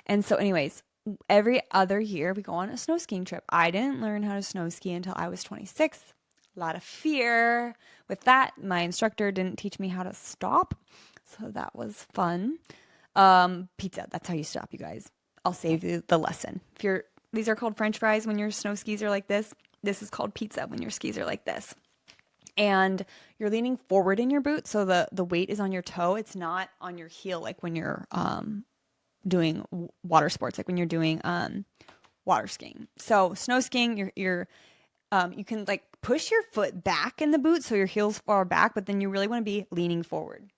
And so, anyways, every other year we go on a snow skiing trip. I didn't learn how to snow ski until I was 26. A lot of fear with that. My instructor didn't teach me how to stop, so that was fun. Pizza, that's how you stop, you guys. I'll save you the lesson. These are called French fries when your snow skis are like this. This is called pizza when your skis are like this. And you're leaning forward in your boot, so the weight is on your toe. It's not on your heel, like when you're doing water sports, like when you're doing water skiing. So snow skiing, you can like push your foot back in the boot so your heel's far back, but then you really want to be leaning forward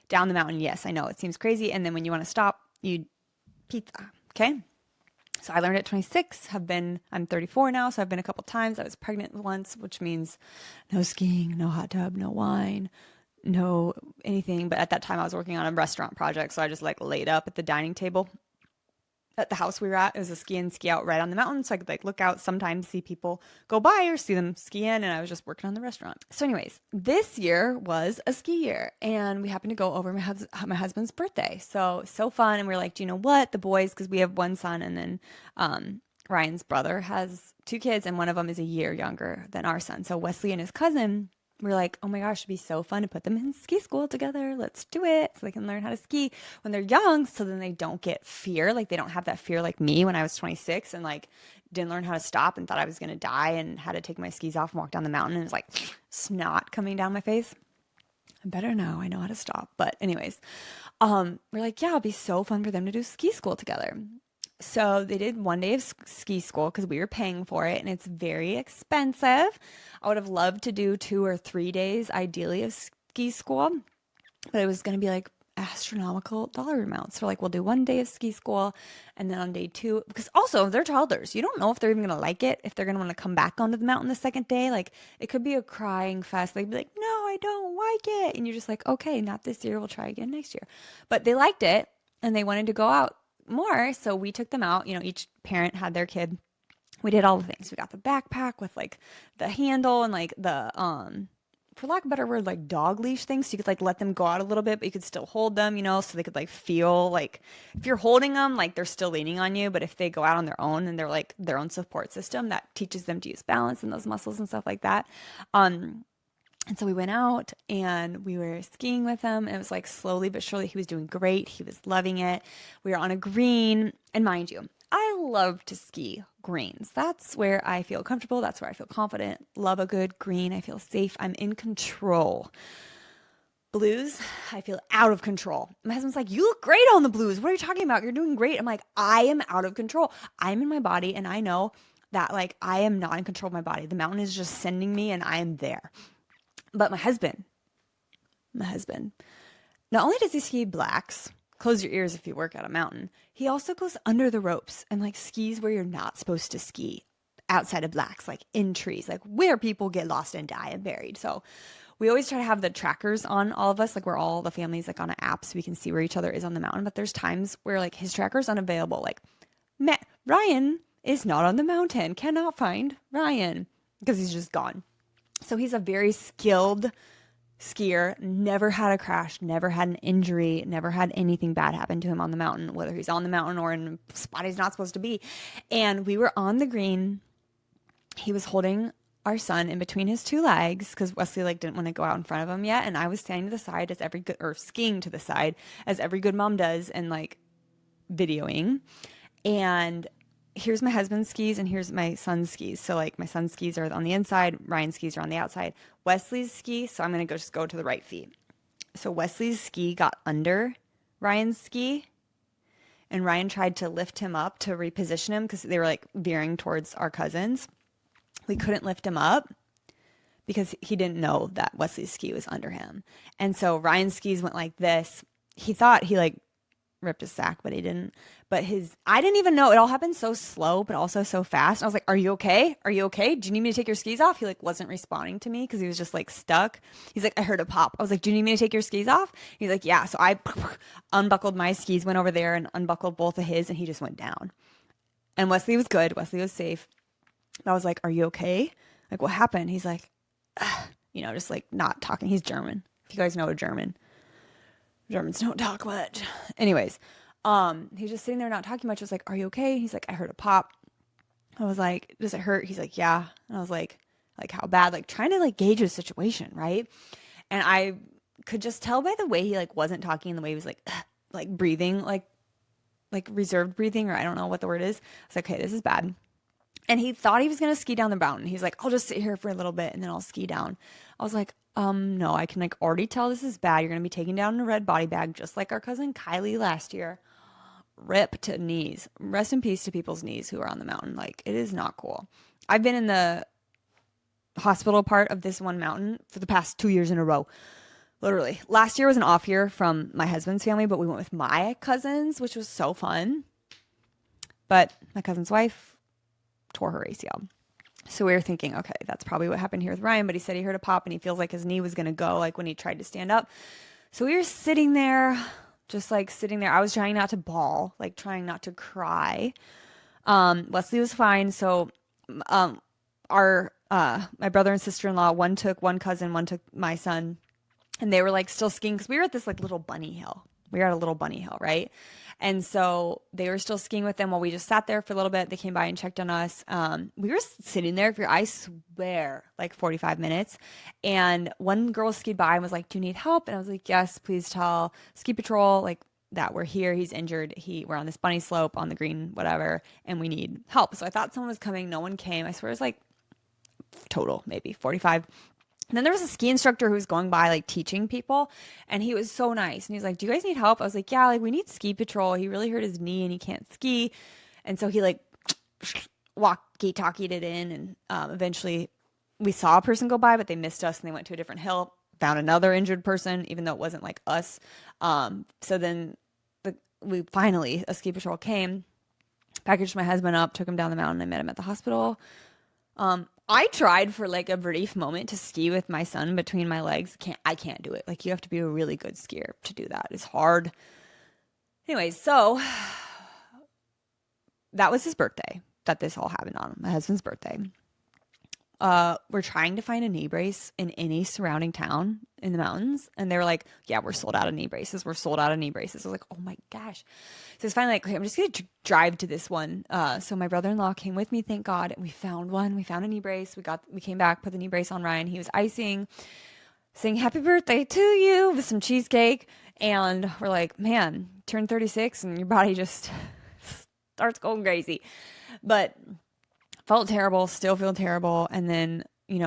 down the mountain. Yes, I know it seems crazy. And then when you want to stop, you pizza. Okay. So I learned at 26. I'm 34 now, so I've been a couple times. I was pregnant once, which means no skiing, no hot tub, no wine, no anything. But at that time I was working on a restaurant project, so I just like laid up at the dining table at the house we were at. It was a ski in, ski out right on the mountain, so I could like look out sometimes, see people go by or see them ski in, and I was just working on the restaurant. So anyways, this year was a ski year, and we happened to go over my husband's birthday. So fun, and we were like, do you know what? The boys, because we have one son and then Ryan's brother has two kids, and one of them is a year younger than our son. So Wesley and his cousin were like, oh my gosh, it'd be so fun to put them in ski school together. Let's do it so they can learn how to ski when they're young, so then they don't get fear. Like they don't have that fear like me when I was 26 and like didn't learn how to stop and thought I was going to die and had to take my skis off and walk down the mountain and it was like snot coming down my face. I'm better now. I know how to stop. But anyways, we're like, yeah, it'd be so fun for them to do ski school together. So they did one day of ski school because we were paying for it and it's very expensive. I would have loved to do 2 or 3 days, ideally, of ski school, but it was going to be like astronomical dollar amounts. So, like, we'll do one day of ski school and then on day two, because also they're toddlers. You don't know if they're even going to like it, if they're going to want to come back onto the mountain the second day. Like, it could be a crying fest. They'd be like, no, I don't like it. And you're just like, okay, not this year. We'll try again next year. But they liked it and they wanted to go out more. So we took them out. You know, each parent had their kid. We did all the things. We got the backpack with like the handle and like the for lack of a better word, like dog leash things. So you could like let them go out a little bit, but you could still hold them, you know, so they could like feel like if you're holding them, like they're still leaning on you. But if they go out on their own and they're like their own support system, that teaches them to use balance and those muscles and stuff like that. And so we went out and we were skiing with him. And it was like slowly but surely, he was doing great. He was loving it. We were on a green. And mind you, I love to ski greens. That's where I feel comfortable. That's where I feel confident. Love a good green. I feel safe. I'm in control. Blues, I feel out of control. My husband's like, you look great on the blues. What are you talking about? You're doing great. I'm like, I am out of control. I'm in my body and I know that like I am not in control of my body. The mountain is just sending me and I am there. But my husband, not only does he ski blacks, close your ears if you work at a mountain, he also goes under the ropes and like skis where you're not supposed to ski outside of blacks, like in trees, like where people get lost and die and buried. So we always try to have the trackers on all of us, like we're all the families like on an app so we can see where each other is on the mountain. But there's times where like his tracker's unavailable. Like Ryan is not on the mountain, cannot find Ryan because he's just gone. So he's a very skilled skier, never had a crash, never had an injury, never had anything bad happen to him on the mountain, whether he's on the mountain or in a spot he's not supposed to be. And we were on the green. He was holding our son in between his two legs because Wesley like didn't want to go out in front of him yet. And I was standing to the side as every good, or skiing to the side as every good mom does and like videoing. And here's my husband's skis and here's my son's skis. So like my son's skis are on the inside, Ryan's skis are on the outside. Wesley's ski, so I'm going to just go to the right feet. So Wesley's ski got under Ryan's ski and Ryan tried to lift him up to reposition him because they were like veering towards our cousins. We couldn't lift him up because he didn't know that Wesley's ski was under him. And so Ryan's skis went like this. He thought he like ripped his sack, but he didn't. But I didn't even know. It all happened so slow, but also so fast. I was like, are you okay? Are you okay? Do you need me to take your skis off? He like wasn't responding to me because he was just like stuck. He's like, I heard a pop. I was like, do you need me to take your skis off? He's like, yeah. So I unbuckled my skis, went over there and unbuckled both of his, and he just went down. And Wesley was good. Wesley was safe. I was like, are you okay? Like, what happened? He's like, just like not talking. He's German. If you guys know a Germans don't talk much. Anyways, he's just sitting there not talking much. I was like, are you okay? He's like, I heard a pop. I was like, does it hurt? He's like, yeah. And I was like how bad? Like trying to like gauge the situation, right? And I could just tell by the way he like wasn't talking, the way he was like breathing, like reserved breathing, or I don't know what the word is. I was like, okay, this is bad. And he thought he was going to ski down the mountain. He's like, I'll just sit here for a little bit and then I'll ski down. I was like, no, I can like already tell this is bad. You're going to be taken down in a red body bag, just like our cousin Kylie last year. Rip to knees. Rest in peace to people's knees who are on the mountain. Like, it is not cool. I've been in the hospital part of this one mountain for the past 2 years in a row. Literally. Last year was an off year from my husband's family, but we went with my cousins, which was so fun. But my cousin's wife tore her ACL. So we were thinking, okay, that's probably what happened here with Ryan, but he said he heard a pop and he feels like his knee was going to go like when he tried to stand up. So we were sitting there, just like sitting there. I was trying not to bawl, like trying not to cry. Wesley was fine. So my brother and sister-in-law, one took one cousin, one took my son, and they were like still skiing because we were at this like little bunny hill. We were at a little bunny hill, right? And so they were still skiing with them while we just sat there for a little bit. They came by and checked on us. We were sitting there for, I swear, like 45 minutes. And one girl skied by and was like, "Do you need help?" And I was like, "Yes, please tell ski patrol like that we're here. He's injured. We're on this bunny slope on the green, whatever, and we need help." So I thought someone was coming. No one came. I swear it was like total, maybe 45. And then there was a ski instructor who was going by like teaching people, and he was so nice. And he's like, "Do you guys need help?" I was like, "Yeah, like we need ski patrol. He really hurt his knee and he can't ski." And so he like walkie-talkied it in, and eventually we saw a person go by, but they missed us and they went to a different hill, found another injured person, even though it wasn't like us. So then we finally, a ski patrol came, packaged my husband up, took him down the mountain. I met him at the hospital. I tried for like a brief moment to ski with my son between my legs. I can't do it. Like you have to be a really good skier to do that. It's hard. Anyways, so that was his birthday that this all happened on, my husband's birthday. We're trying to find a knee brace in any surrounding town in the mountains. And they were like, "Yeah, we're sold out of knee braces. We're sold out of knee braces." I was like, "Oh my gosh." So it's finally like, "Okay, I'm just going to drive to this one." So my brother-in-law came with me, thank God. And we found one. We found a knee brace. We came back, put the knee brace on Ryan. He was icing, saying "Happy birthday to you" with some cheesecake. And we're like, "Man, turn 36 and your body just starts going crazy." But felt terrible, still feel terrible. And then,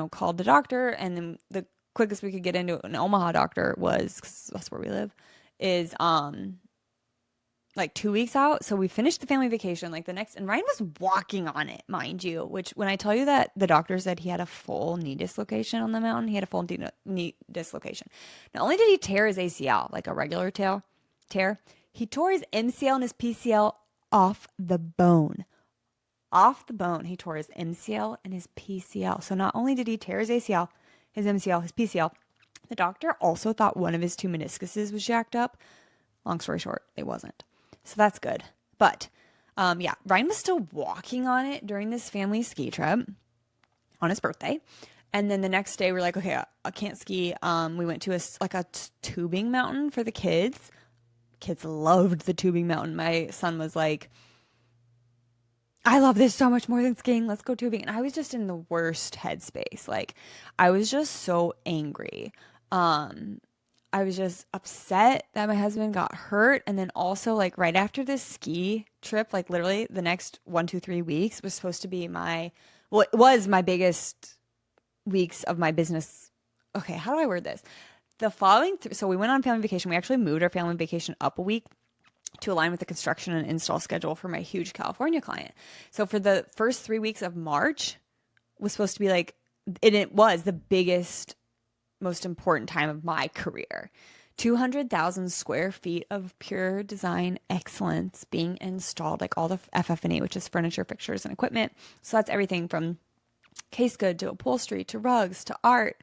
called the doctor. And then the quickest we could get into an Omaha doctor was, 'cause that's where we live, is like 2 weeks out. So we finished the family vacation like the next, and Ryan was walking on it, mind you, which when I tell you that the doctor said he had a full knee dislocation on the mountain, he had a full knee dislocation. Not only did he tear his ACL, like a regular tear, he tore his MCL and his PCL off the bone. Off the bone. He tore his MCL and his PCL. So not only did he tear his ACL, his MCL, his PCL, the doctor also thought one of his two meniscuses was jacked up. Long story short, it wasn't. So that's good. But yeah, Ryan was still walking on it during this family ski trip on his birthday. And then the next day we're like, "Okay, I can't ski." We went to a tubing mountain for the kids. Kids loved the tubing mountain. My son was like, "I love this so much more than skiing. Let's go tubing." And I was just in the worst headspace. Like, I was just so angry. I was just upset that my husband got hurt. And then also, like, right after this ski trip, like, literally the next 1, 2, 3 weeks was supposed to be it was my biggest weeks of my business. Okay, how do I word this? The following, so we went on family vacation. We actually moved our family vacation up a week to align with the construction and install schedule for my huge California client. So for the first 3 weeks of March was supposed to be like, it was the biggest, most important time of my career. 200,000 square feet of pure design excellence being installed, like all the FF&E, which is furniture, fixtures, and equipment. So that's everything from case good to upholstery to rugs to art,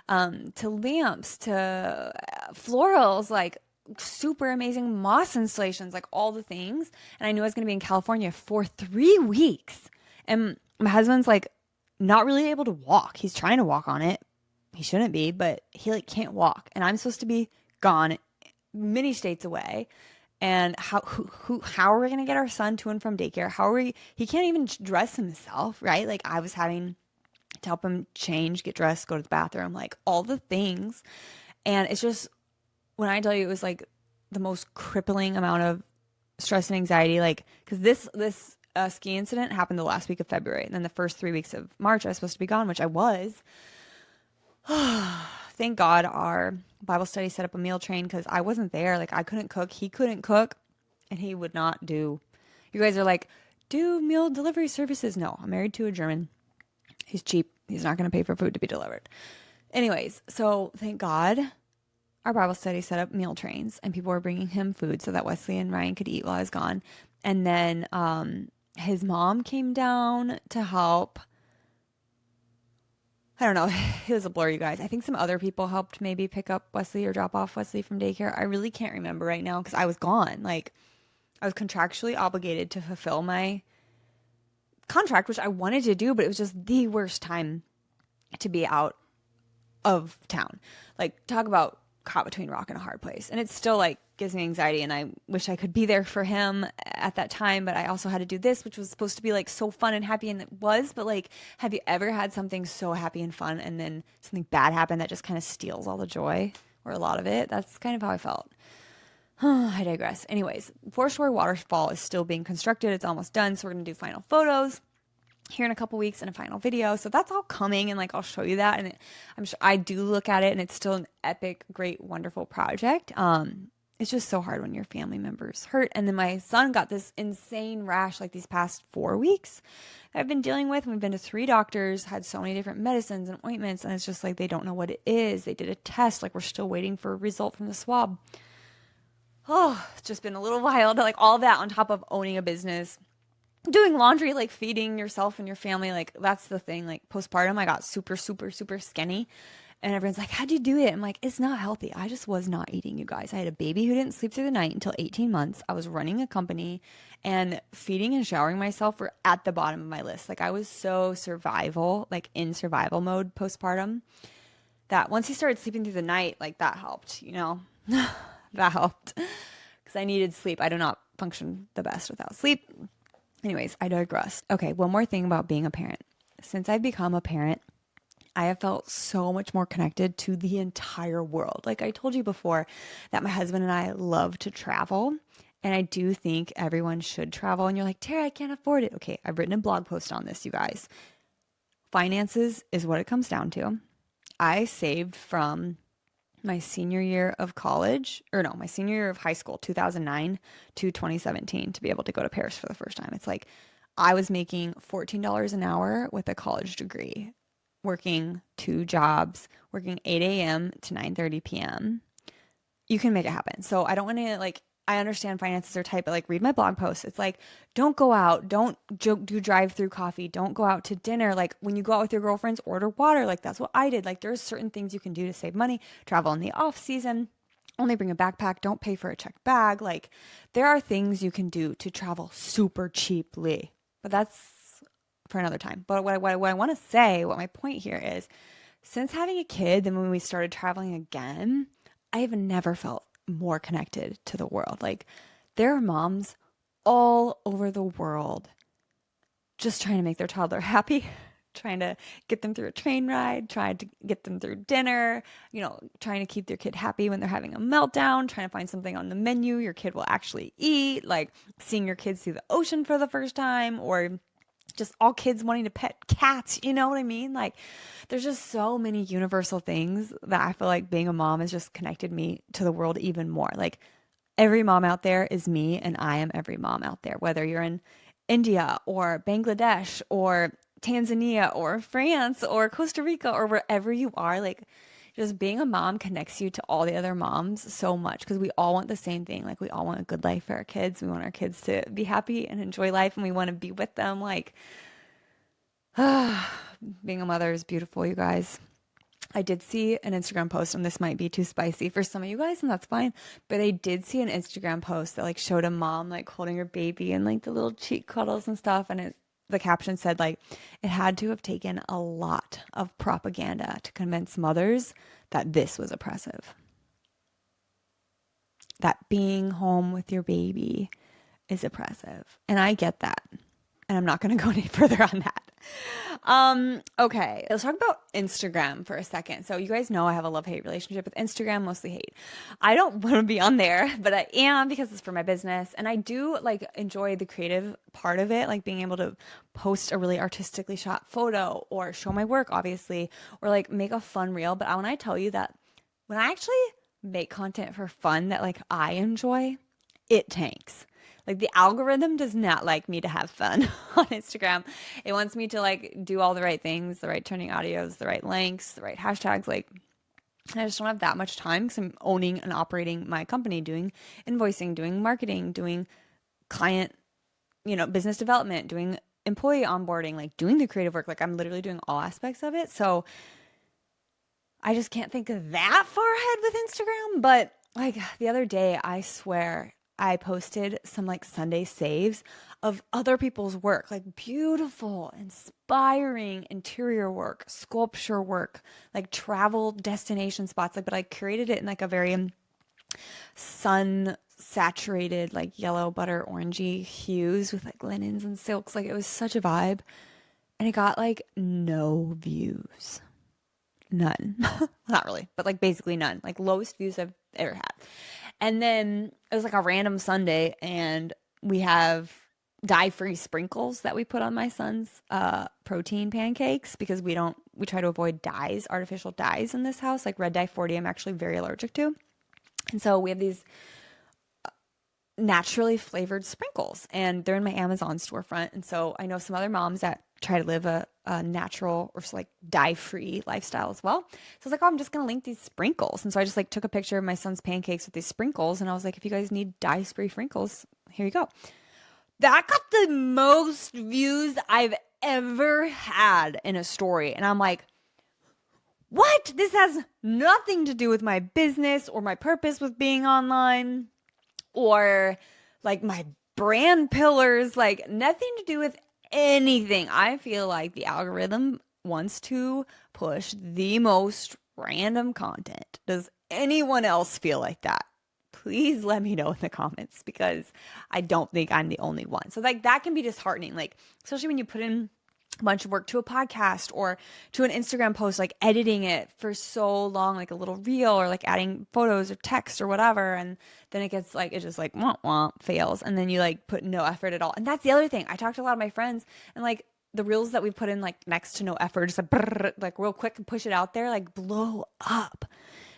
to lamps to florals, like super amazing moss installations, like all the things. And I knew I was going to be in California for 3 weeks. And my husband's like not really able to walk. He's trying to walk on it. He shouldn't be, but he like can't walk. And I'm supposed to be gone many states away. And how are we going to get our son to and from daycare? He can't even dress himself, right? Like I was having to help him change, get dressed, go to the bathroom, like all the things. And it's just, when I tell you, it was like the most crippling amount of stress and anxiety, like, because this ski incident happened the last week of February. And then the first 3 weeks of March, I was supposed to be gone, which I was. Thank God our Bible study set up a meal train because I wasn't there. Like I couldn't cook. He couldn't cook. And he would not do. You guys are like, do meal delivery services. No, I'm married to a German. He's cheap. He's not going to pay for food to be delivered. Anyways, so thank God our Bible study set up meal trains and people were bringing him food so that Wesley and Ryan could eat while I was gone. And then his mom came down to help. I don't know. It was a blur, you guys. I think some other people helped maybe pick up Wesley or drop off Wesley from daycare. I really can't remember right now because I was gone. Like, I was contractually obligated to fulfill my contract, which I wanted to do, but it was just the worst time to be out of town. Like, talk about caught between rock and a hard place. And it still like gives me anxiety, and I wish I could be there for him at that time, but I also had to do this, which was supposed to be like so fun and happy, and it was, but like, have you ever had something so happy and fun and then something bad happened that just kind of steals all the joy or a lot of it? That's kind of how I felt. I digress. Anyways, Foreshore Waterfall is still being constructed. It's almost done, so we're going to do final photos here in a couple weeks and a final video. So that's all coming, and like I'll show you that. And I'm sure I do look at it, and it's still an epic, great, wonderful project. It's just so hard when your family members hurt. And then my son got this insane rash like these past 4 weeks I've been dealing with. We've been to 3 doctors, had so many different medicines and ointments, and it's just like they don't know what it is. They did a test, like we're still waiting for a result from the swab. Oh, it's just been a little wild. Like all that on top of owning a business, doing laundry, like feeding yourself and your family. Like that's the thing. Like postpartum, I got super, super, super skinny. And everyone's like, how'd you do it? I'm like, it's not healthy. I just was not eating, you guys. I had a baby who didn't sleep through the night until 18 months. I was running a company, and feeding and showering myself were at the bottom of my list. Like I was so survival, like in survival mode postpartum, that once he started sleeping through the night, like that helped, you know? That helped because I needed sleep. I do not function the best without sleep. Anyways, I digress. Okay, one more thing about being a parent. Since I've become a parent, I have felt so much more connected to the entire world. Like I told you before that my husband and I love to travel, and I do think everyone should travel. And you're like, Tara, I can't afford it. Okay, I've written a blog post on this, you guys. Finances is what it comes down to. I saved from my senior year of college, or no, my senior year of high school, 2009 to 2017, to be able to go to Paris for the first time. It's like I was making $14 an hour with a college degree, working 2 jobs, working 8 a.m. to 9:30 p.m. You can make it happen. So I don't want to like, I understand finances are tight, but like read my blog post. It's like, don't go out, don't do drive-through coffee, don't go out to dinner. Like when you go out with your girlfriends, order water. Like that's what I did. Like there's certain things you can do to save money, travel in the off season, only bring a backpack, don't pay for a checked bag. Like there are things you can do to travel super cheaply, but that's for another time. But what I want to say, what my point here is, since having a kid, then when we started traveling again, I have never felt more connected to the world. Like there are moms all over the world just trying to make their toddler happy, trying to get them through a train ride, trying to get them through dinner, you know, trying to keep their kid happy when they're having a meltdown, trying to find something on the menu your kid will actually eat, like seeing your kids see the ocean for the first time, or just all kids wanting to pet cats, you know what I mean? Like there's just so many universal things that I feel like being a mom has just connected me to the world even more. Like every mom out there is me, and I am every mom out there, whether you're in India or Bangladesh or Tanzania or France or Costa Rica or wherever you are. Like just being a mom connects you to all the other moms so much, because we all want the same thing. Like we all want a good life for our kids. We want our kids to be happy and enjoy life, and we want to be with them. Like being a mother is beautiful, you guys. I did see an Instagram post, and this might be too spicy for some of you guys, and that's fine. But I did see an Instagram post that like showed a mom like holding her baby and like the little cheek cuddles and stuff. And the caption said like, it had to have taken a lot of propaganda to convince mothers that this was oppressive. That being home with your baby is oppressive. And I get that. And I'm not going to go any further on that. Okay, let's talk about Instagram for a second. So you guys know I have a love-hate relationship with Instagram, mostly hate. I don't want to be on there, but I am because it's for my business. And I do like enjoy the creative part of it, like being able to post a really artistically shot photo or show my work, obviously, or like make a fun reel. But when I tell you that when I actually make content for fun that like I enjoy, it tanks. Like the algorithm does not like me to have fun on Instagram. It wants me to like do all the right things, the right trending audios, the right links, the right hashtags. Like I just don't have that much time because I'm owning and operating my company, doing invoicing, doing marketing, doing client, you know, business development, doing employee onboarding, like doing the creative work. Like I'm literally doing all aspects of it. So I just can't think of that far ahead with Instagram. But like the other day, I swear I posted some like Sunday saves of other people's work, like beautiful, inspiring interior work, sculpture work, like travel destination spots. Like, but I curated it in like a very sun saturated, like yellow, butter, orangey hues with like linens and silks. Like, it was such a vibe. And it got like no views. None. Not really, but like basically none. Like lowest views I've ever had. And then it was like a random Sunday, and we have dye-free sprinkles that we put on my son's protein pancakes because we try to avoid dyes, artificial dyes in this house, like red dye 40 I'm actually very allergic to. And so we have these naturally flavored sprinkles, and they're in my Amazon storefront. And so I know some other moms that try to live a natural or just like dye-free lifestyle as well. So I was like, oh, I'm just gonna link these sprinkles. And so I just like took a picture of my son's pancakes with these sprinkles, and I was like, if you guys need dye-free sprinkles, here you go. That got the most views I've ever had in a story. And I'm like, what? This has nothing to do with my business or my purpose with being online or like my brand pillars, like nothing to do with anything. I feel like the algorithm wants to push the most random content. Does anyone else feel like that? Please let me know in the comments because I don't think I'm the only one. So like that can be disheartening, like especially when you put in a bunch of work to a podcast or to an Instagram post, like editing it for so long, like a little reel or like adding photos or text or whatever. And then it gets like, it just like womp womp fails. And then you like put no effort at all. And that's the other thing. I talked to a lot of my friends, and like the reels that we put in like next to no effort, just like, brrr, like real quick and push it out there, like blow up.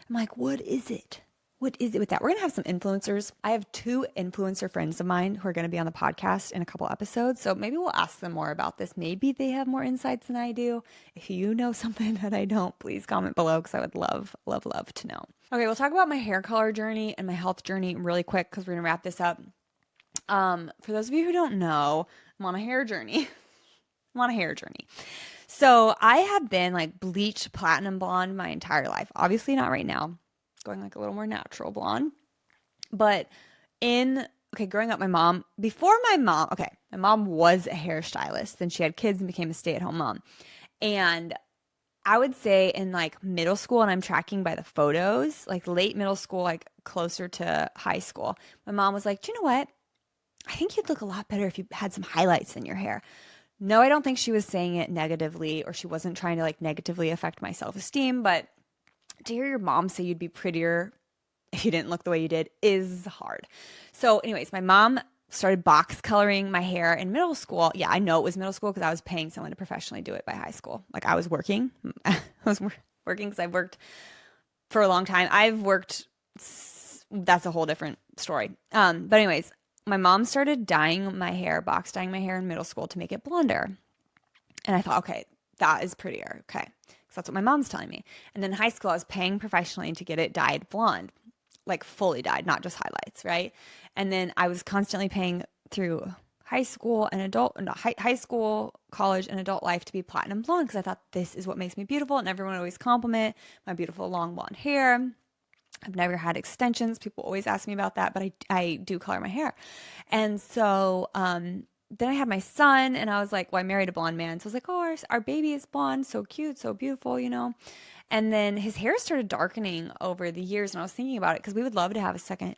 I'm like, what is it? What is it with that? We're going to have some influencers. I have 2 influencer friends of mine who are going to be on the podcast in a couple episodes. So maybe we'll ask them more about this. Maybe they have more insights than I do. If you know something that I don't, please comment below because I would love, love, love to know. Okay, we'll talk about my hair color journey and my health journey really quick because we're going to wrap this up. For those of you who don't know, I'm on a hair journey. I'm on a hair journey. So I have been like bleached platinum blonde my entire life. Obviously not right now. Going like a little more natural blonde. But growing up, my mom was a hairstylist. Then she had kids and became a stay-at-home mom. And I would say in like middle school, and I'm tracking by the photos, like late middle school, like closer to high school, my mom was like, do you know what? I think you'd look a lot better if you had some highlights in your hair. No, I don't think she was saying it negatively, or she wasn't trying to like negatively affect my self-esteem, but to hear your mom say you'd be prettier if you didn't look the way you did is hard. So anyways, my mom started box coloring my hair in middle school. Yeah, I know it was middle school because I was paying someone to professionally do it by high school. Like I was working. I was working because I've worked for a long time. That's a whole different story. But anyways, my mom started box dyeing my hair in middle school to make it blonder. And I thought, okay, that is prettier. Okay. Because that's what my mom's telling me. And then in high school, I was paying professionally to get it dyed blonde, like fully dyed, not just highlights, right? And then I was constantly paying through high school, college, and adult life to be platinum blonde because I thought this is what makes me beautiful. And everyone would always compliment my beautiful long blonde hair. I've never had extensions. People always ask me about that, but I do color my hair. And so then I had my son, and I was like, well, I married a blonde man. So I was like, oh, our baby is blonde, so cute, so beautiful, you know? And then his hair started darkening over the years, and I was thinking about it because we would love to have a second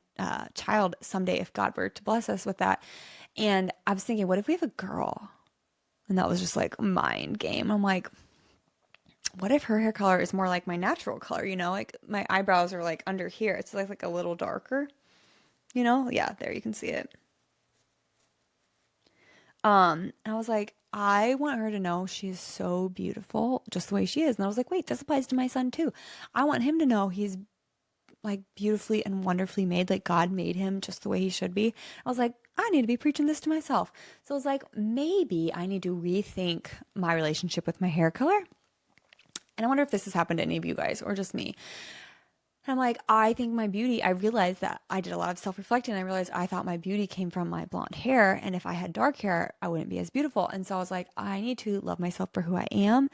child someday if God were to bless us with that. And I was thinking, what if we have a girl? And that was just like a mind game. I'm like, what if her hair color is more like my natural color, you know? Like my eyebrows are like under here. It's like a little darker, you know? Yeah, there you can see it. And I was like, I want her to know she is so beautiful just the way she is. And I was like, wait, this applies to my son too. I want him to know he's like beautifully and wonderfully made, like God made him just the way he should be. I was like, I need to be preaching this to myself. So I was like, maybe I need to rethink my relationship with my hair color. And I wonder if this has happened to any of you guys or just me. And I'm like, I think my beauty, I realized that I did a lot of self-reflecting. I realized I thought my beauty came from my blonde hair. And if I had dark hair, I wouldn't be as beautiful. And so I was like, I need to love myself for who I am.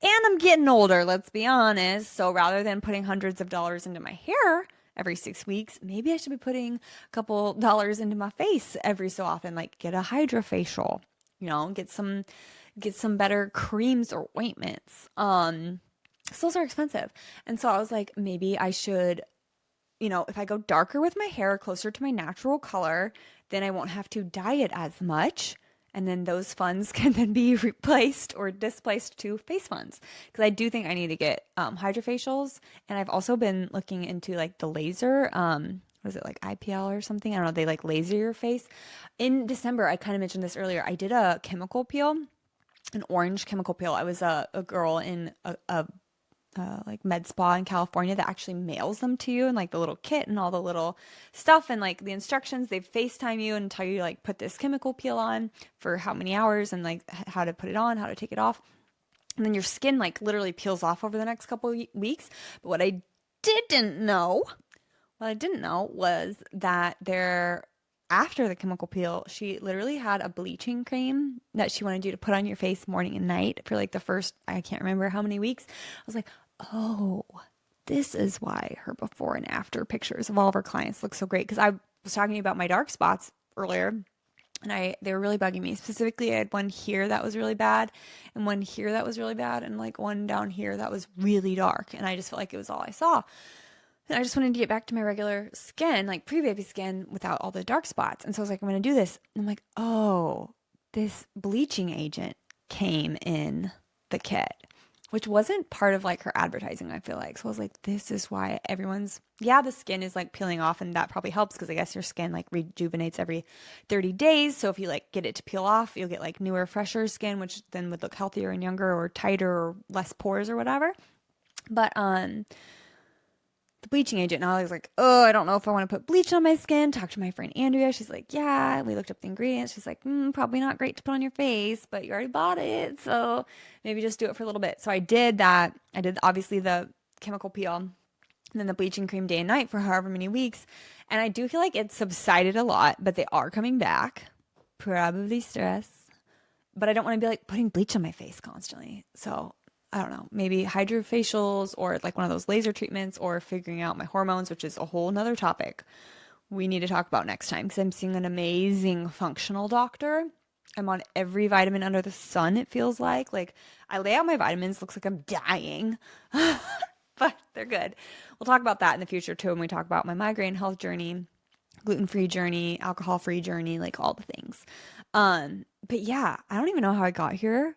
And I'm getting older, let's be honest. So rather than putting hundreds of dollars into my hair every 6 weeks. Maybe I should be putting a couple dollars into my face every so often, like get a hydrofacial, get some better creams or ointments. So those are expensive. And so I was like, maybe I should, if I go darker with my hair closer to my natural color, then I won't have to dye it as much. And then those funds can then be replaced or displaced to face funds. Because I do think I need to get hydrofacials. And I've also been looking into like the laser. What is it, like IPL or something? I don't know. They like laser your face. In December, I kind of mentioned this earlier. I did a chemical peel, an orange chemical peel. I was a girl in a like med spa in California that actually mails them to you and like the little kit and all the little stuff and like the instructions. They FaceTime you and tell you like put this chemical peel on for how many hours and like how to put it on, how to take it off. And then your skin like literally peels off over the next couple of weeks. But didn't know, what I didn't know was that after the chemical peel, she literally had a bleaching cream that she wanted you to put on your face morning and night for like the first, I can't remember how many weeks. I was like, oh, this is why her before and after pictures of all of her clients look so great. Because I was talking about my dark spots earlier, and they were really bugging me. Specifically, I had one here that was really bad, and one here that was really bad, and like one down here that was really dark. And I just felt like it was all I saw. And I just wanted to get back to my regular skin, like pre-baby skin, without all the dark spots. And so I was like, I'm going to do this. And I'm like, oh, this bleaching agent came in the kit, which wasn't part of like her advertising, I feel like. So I was like, this is why the skin is like peeling off, and that probably helps because I guess your skin like rejuvenates every 30 days. So if you like get it to peel off, you'll get like newer, fresher skin, which then would look healthier and younger or tighter or less pores or whatever. But the bleaching agent, and I was like, oh, I don't know if I want to put bleach on my skin. Talk to my friend Andrea. She's like, yeah. We looked up the ingredients. She's like, probably not great to put on your face, but you already bought it, so maybe just do it for a little bit. So I did that. I did obviously the chemical peel and then the bleaching cream day and night for however many weeks. And I do feel like it subsided a lot, but they are coming back. Probably stress. But I don't want to be like putting bleach on my face constantly. So I don't know, maybe hydrofacials or like one of those laser treatments or figuring out my hormones, which is a whole nother topic we need to talk about next time because I'm seeing an amazing functional doctor. I'm on every vitamin under the sun, it feels like. Like I lay out my vitamins, looks like I'm dying, but they're good. We'll talk about that in the future too when we talk about my migraine health journey, gluten-free journey, alcohol-free journey, like all the things. But yeah, I don't even know how I got here.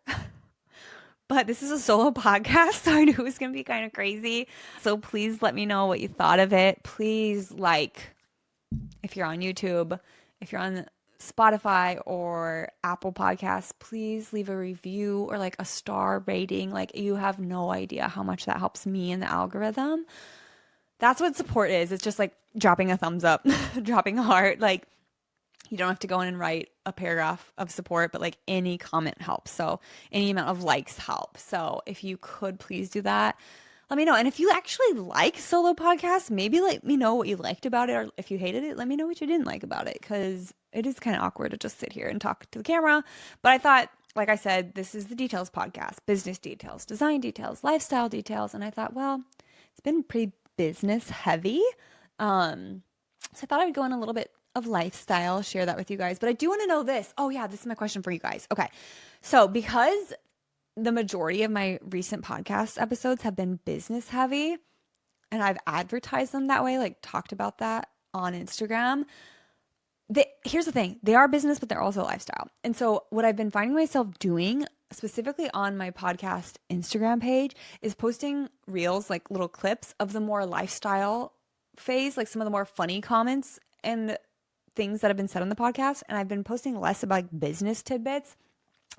But this is a solo podcast, so I knew it was going to be kind of crazy. So please let me know what you thought of it. Please if you're on YouTube, if you're on Spotify or Apple Podcasts, please leave a review or like a star rating. Like you have no idea how much that helps me in the algorithm. That's what support is. It's just like dropping a thumbs up, dropping a heart. Like you don't have to go in and write a paragraph of support, but like any comment helps. So any amount of likes help. So if you could please do that, let me know. And if you actually like solo podcasts, maybe let me know what you liked about it. Or if you hated it, let me know what you didn't like about it. Because it is kind of awkward to just sit here and talk to the camera. But I thought, like I said, this is the details podcast, business details, design details, lifestyle details. And I thought, well, it's been pretty business heavy. So I thought I would go in a little bit of lifestyle, share that with you guys. But I do want to know this. Oh yeah, this is my question for you guys. Okay. So because the majority of my recent podcast episodes have been business heavy and I've advertised them that way, like talked about that on Instagram. Here's the thing. They are business, but they're also lifestyle. And so what I've been finding myself doing specifically on my podcast Instagram page is posting reels, like little clips of the more lifestyle phase, like some of the more funny comments and things that have been said on the podcast. And I've been posting less about like business tidbits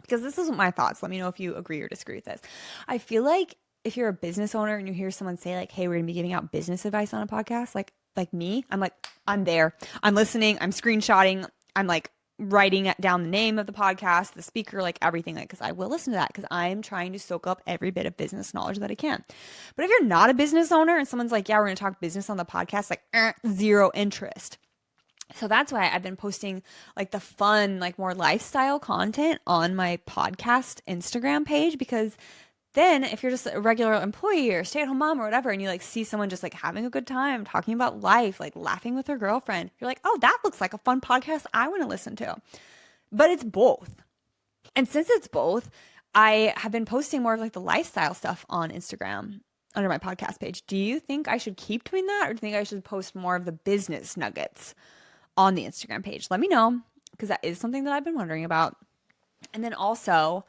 because this isn't my thoughts. Let me know if you agree or disagree with this. I feel like if you're a business owner and you hear someone say like, hey, we're going to be giving out business advice on a podcast, like me, I'm like, I'm there. I'm listening. I'm screenshotting. I'm like writing down the name of the podcast, the speaker, like everything, like, because I will listen to that because I'm trying to soak up every bit of business knowledge that I can. But if you're not a business owner and someone's like, yeah, we're going to talk business on the podcast, like zero interest. So that's why I've been posting like the fun, like more lifestyle content on my podcast Instagram page because then if you're just a regular employee or stay-at-home mom or whatever, and you like see someone just like having a good time, talking about life, like laughing with their girlfriend, you're like, oh, that looks like a fun podcast I want to listen to. But it's both. And since it's both, I have been posting more of like the lifestyle stuff on Instagram under my podcast page. Do you think I should keep doing that, or do you think I should post more of the business nuggets on the Instagram page? Let me know, because that is something that I've been wondering about. And then also,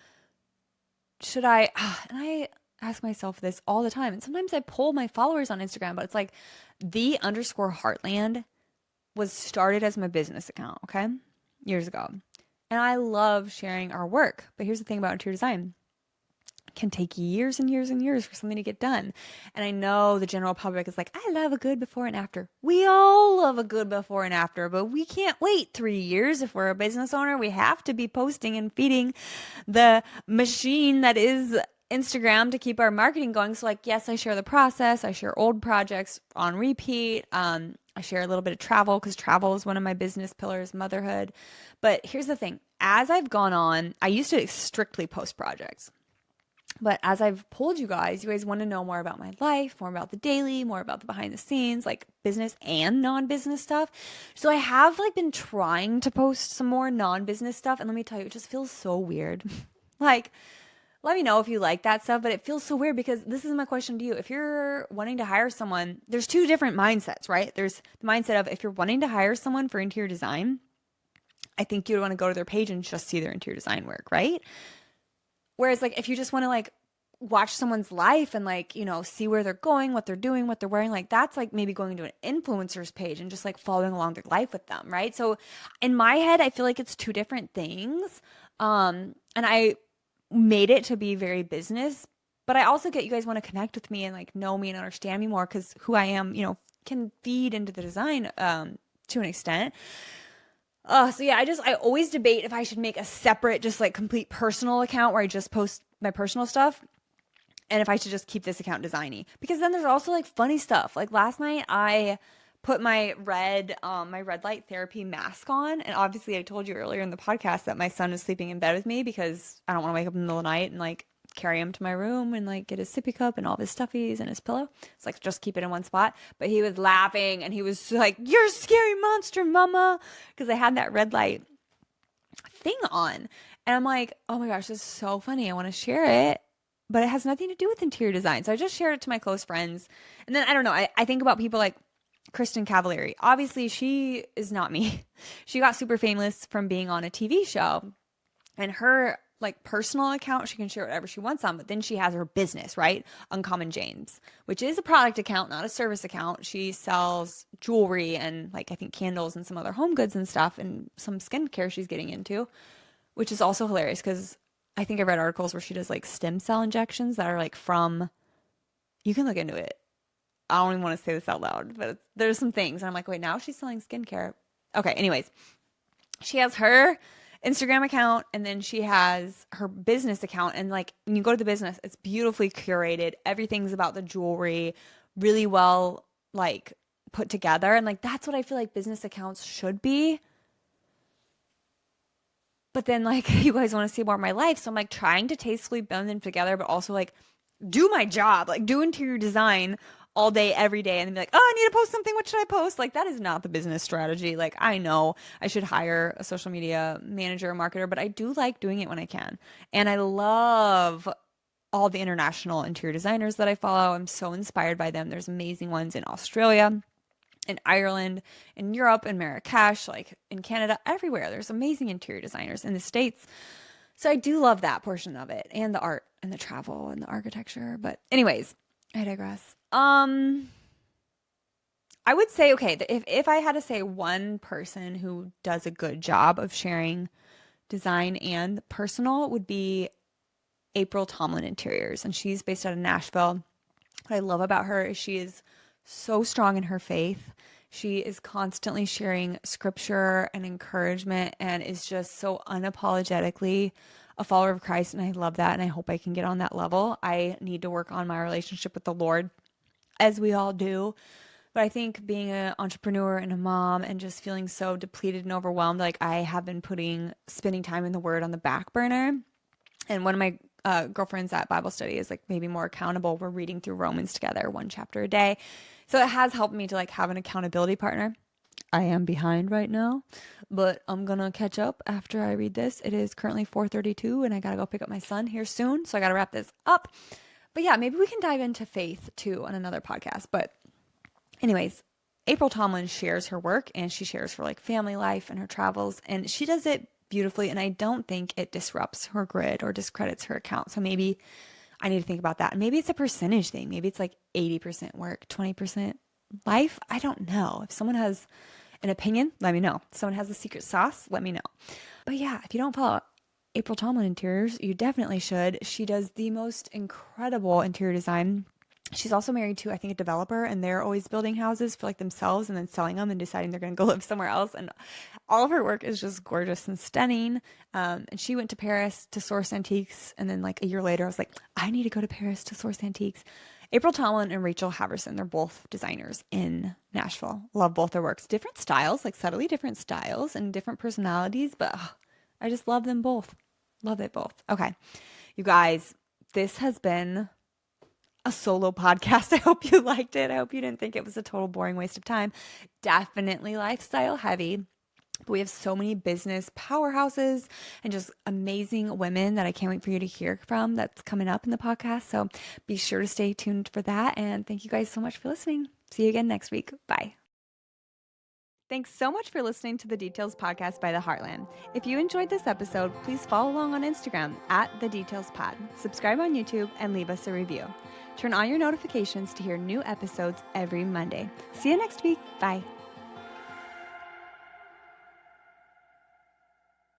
should I, and I ask myself this all the time, and sometimes I poll my followers on Instagram, but it's like the underscore heartland was started as my business account, okay? Years ago. And I love sharing our work. But here's the thing about interior design. It can take years and years and years for something to get done. And I know the general public is like, I love a good before and after. We all love a good before and after, but we can't wait 3 years if we're a business owner. We have to be posting and feeding the machine that is Instagram to keep our marketing going. So like, yes, I share the process. I share old projects on repeat. I share a little bit of travel because travel is one of my business pillars, motherhood. But here's the thing. As I've gone on, I used to strictly post projects. But as I've told you guys want to know more about my life, more about the daily, more about the behind the scenes, like business and non-business stuff. So I have like been trying to post some more non-business stuff. And let me tell you, it just feels so weird. Like, let me know if you like that stuff, but it feels so weird because this is my question to you. If you're wanting to hire someone, there's two different mindsets, right? There's the mindset of if you're wanting to hire someone for interior design, I think you'd want to go to their page and just see their interior design work, right? Whereas like if you just want to like watch someone's life and like, see where they're going, what they're doing, what they're wearing, like that's like maybe going to an influencer's page and just like following along their life with them, right? So in my head, I feel like it's two different things. And I made it to be very business, but I also get you guys want to connect with me and like know me and understand me more because who I am, can feed into the design to an extent. So yeah, I always debate if I should make a separate, just like complete personal account where I just post my personal stuff, and if I should just keep this account designy. Because then there's also like funny stuff. Like last night I put my red light therapy mask on, and obviously I told you earlier in the podcast that my son is sleeping in bed with me because I don't want to wake up in the middle of the night and like carry him to my room and like get his sippy cup and all of his stuffies and his pillow. It's like just keep it in one spot. But he was laughing and he was like, "You're a scary monster, mama," because I had that red light thing on. And I'm like, oh my gosh, this is so funny. I want to share it, but it has nothing to do with interior design. So I just shared it to my close friends. And then I don't know, I think about people like Kristen Cavallari. Obviously, she is not me. She got super famous from being on a TV show. And her like personal account, she can share whatever she wants on, but then she has her business, right? Uncommon James, which is a product account, not a service account. She sells jewelry and like I think candles and some other home goods and stuff and some skincare she's getting into, which is also hilarious because I think I read articles where she does like stem cell injections that are like from, you can look into it. I don't even want to say this out loud, but there's some things. And I'm like, wait, now she's selling skincare. Okay, anyways, she has her Instagram account and then she has her business account. And like when you go to the business, it's beautifully curated. Everything's about the jewelry, really well like put together. And like that's what I feel like business accounts should be. But then like you guys want to see more of my life. So I'm like trying to tastefully blend them together, but also like do my job, like do interior design all day, every day, and then be like, oh, I need to post something. What should I post? Like that is not the business strategy. Like I know I should hire a social media manager or marketer, but I do like doing it when I can. And I love all the international interior designers that I follow. I'm so inspired by them. There's amazing ones in Australia, in Ireland, in Europe, in Marrakesh, like in Canada, everywhere. There's amazing interior designers in the States. So I do love that portion of it and the art and the travel and the architecture. But anyways, I digress. I would say, okay, if I had to say one person who does a good job of sharing design and personal would be April Tomlin Interiors. And she's based out of Nashville. What I love about her is she is so strong in her faith. She is constantly sharing scripture and encouragement and is just so unapologetically a follower of Christ. And I love that. And I hope I can get on that level. I need to work on my relationship with the Lord, as we all do. But I think being an entrepreneur and a mom and just feeling so depleted and overwhelmed, like I have been spending time in the Word on the back burner. And one of my girlfriends at Bible study is like maybe more accountable. We're reading through Romans together, one chapter a day. So it has helped me to like have an accountability partner. I am behind right now, but I'm gonna catch up after I read this. It is currently 4:32 and I gotta go pick up my son here soon. So I gotta wrap this up. But yeah, maybe we can dive into faith too on another podcast. But anyways, April Tomlin shares her work and she shares her like family life and her travels, and she does it beautifully. And I don't think it disrupts her grid or discredits her account. So maybe I need to think about that. And maybe it's a percentage thing. Maybe it's like 80% work, 20% life. I don't know. If someone has an opinion, let me know. If someone has a secret sauce, let me know. But yeah, if you don't follow April Tomlin Interiors, you definitely should. She does the most incredible interior design. She's also married to, I think, a developer, and they're always building houses for like themselves and then selling them and deciding they're going to go live somewhere else. And all of her work is just gorgeous and stunning. And she went to Paris to source antiques. And then like a year later, I was like, I need to go to Paris to source antiques. April Tomlin and Rachel Haverson, they're both designers in Nashville. Love both their works. Different styles, like subtly different styles and different personalities, but I just love them both. Love it both. Okay, you guys, this has been a solo podcast. I hope you liked it. I hope you didn't think it was a total boring waste of time. Definitely lifestyle heavy. But we have so many business powerhouses and just amazing women that I can't wait for you to hear from that's coming up in the podcast. So be sure to stay tuned for that. And thank you guys so much for listening. See you again next week. Bye. Thanks so much for listening to the Details Podcast by The Heartland. If you enjoyed this episode, please follow along on Instagram at The Details Pod, subscribe on YouTube, and leave us a review. Turn on your notifications to hear new episodes every Monday. See you next week. Bye.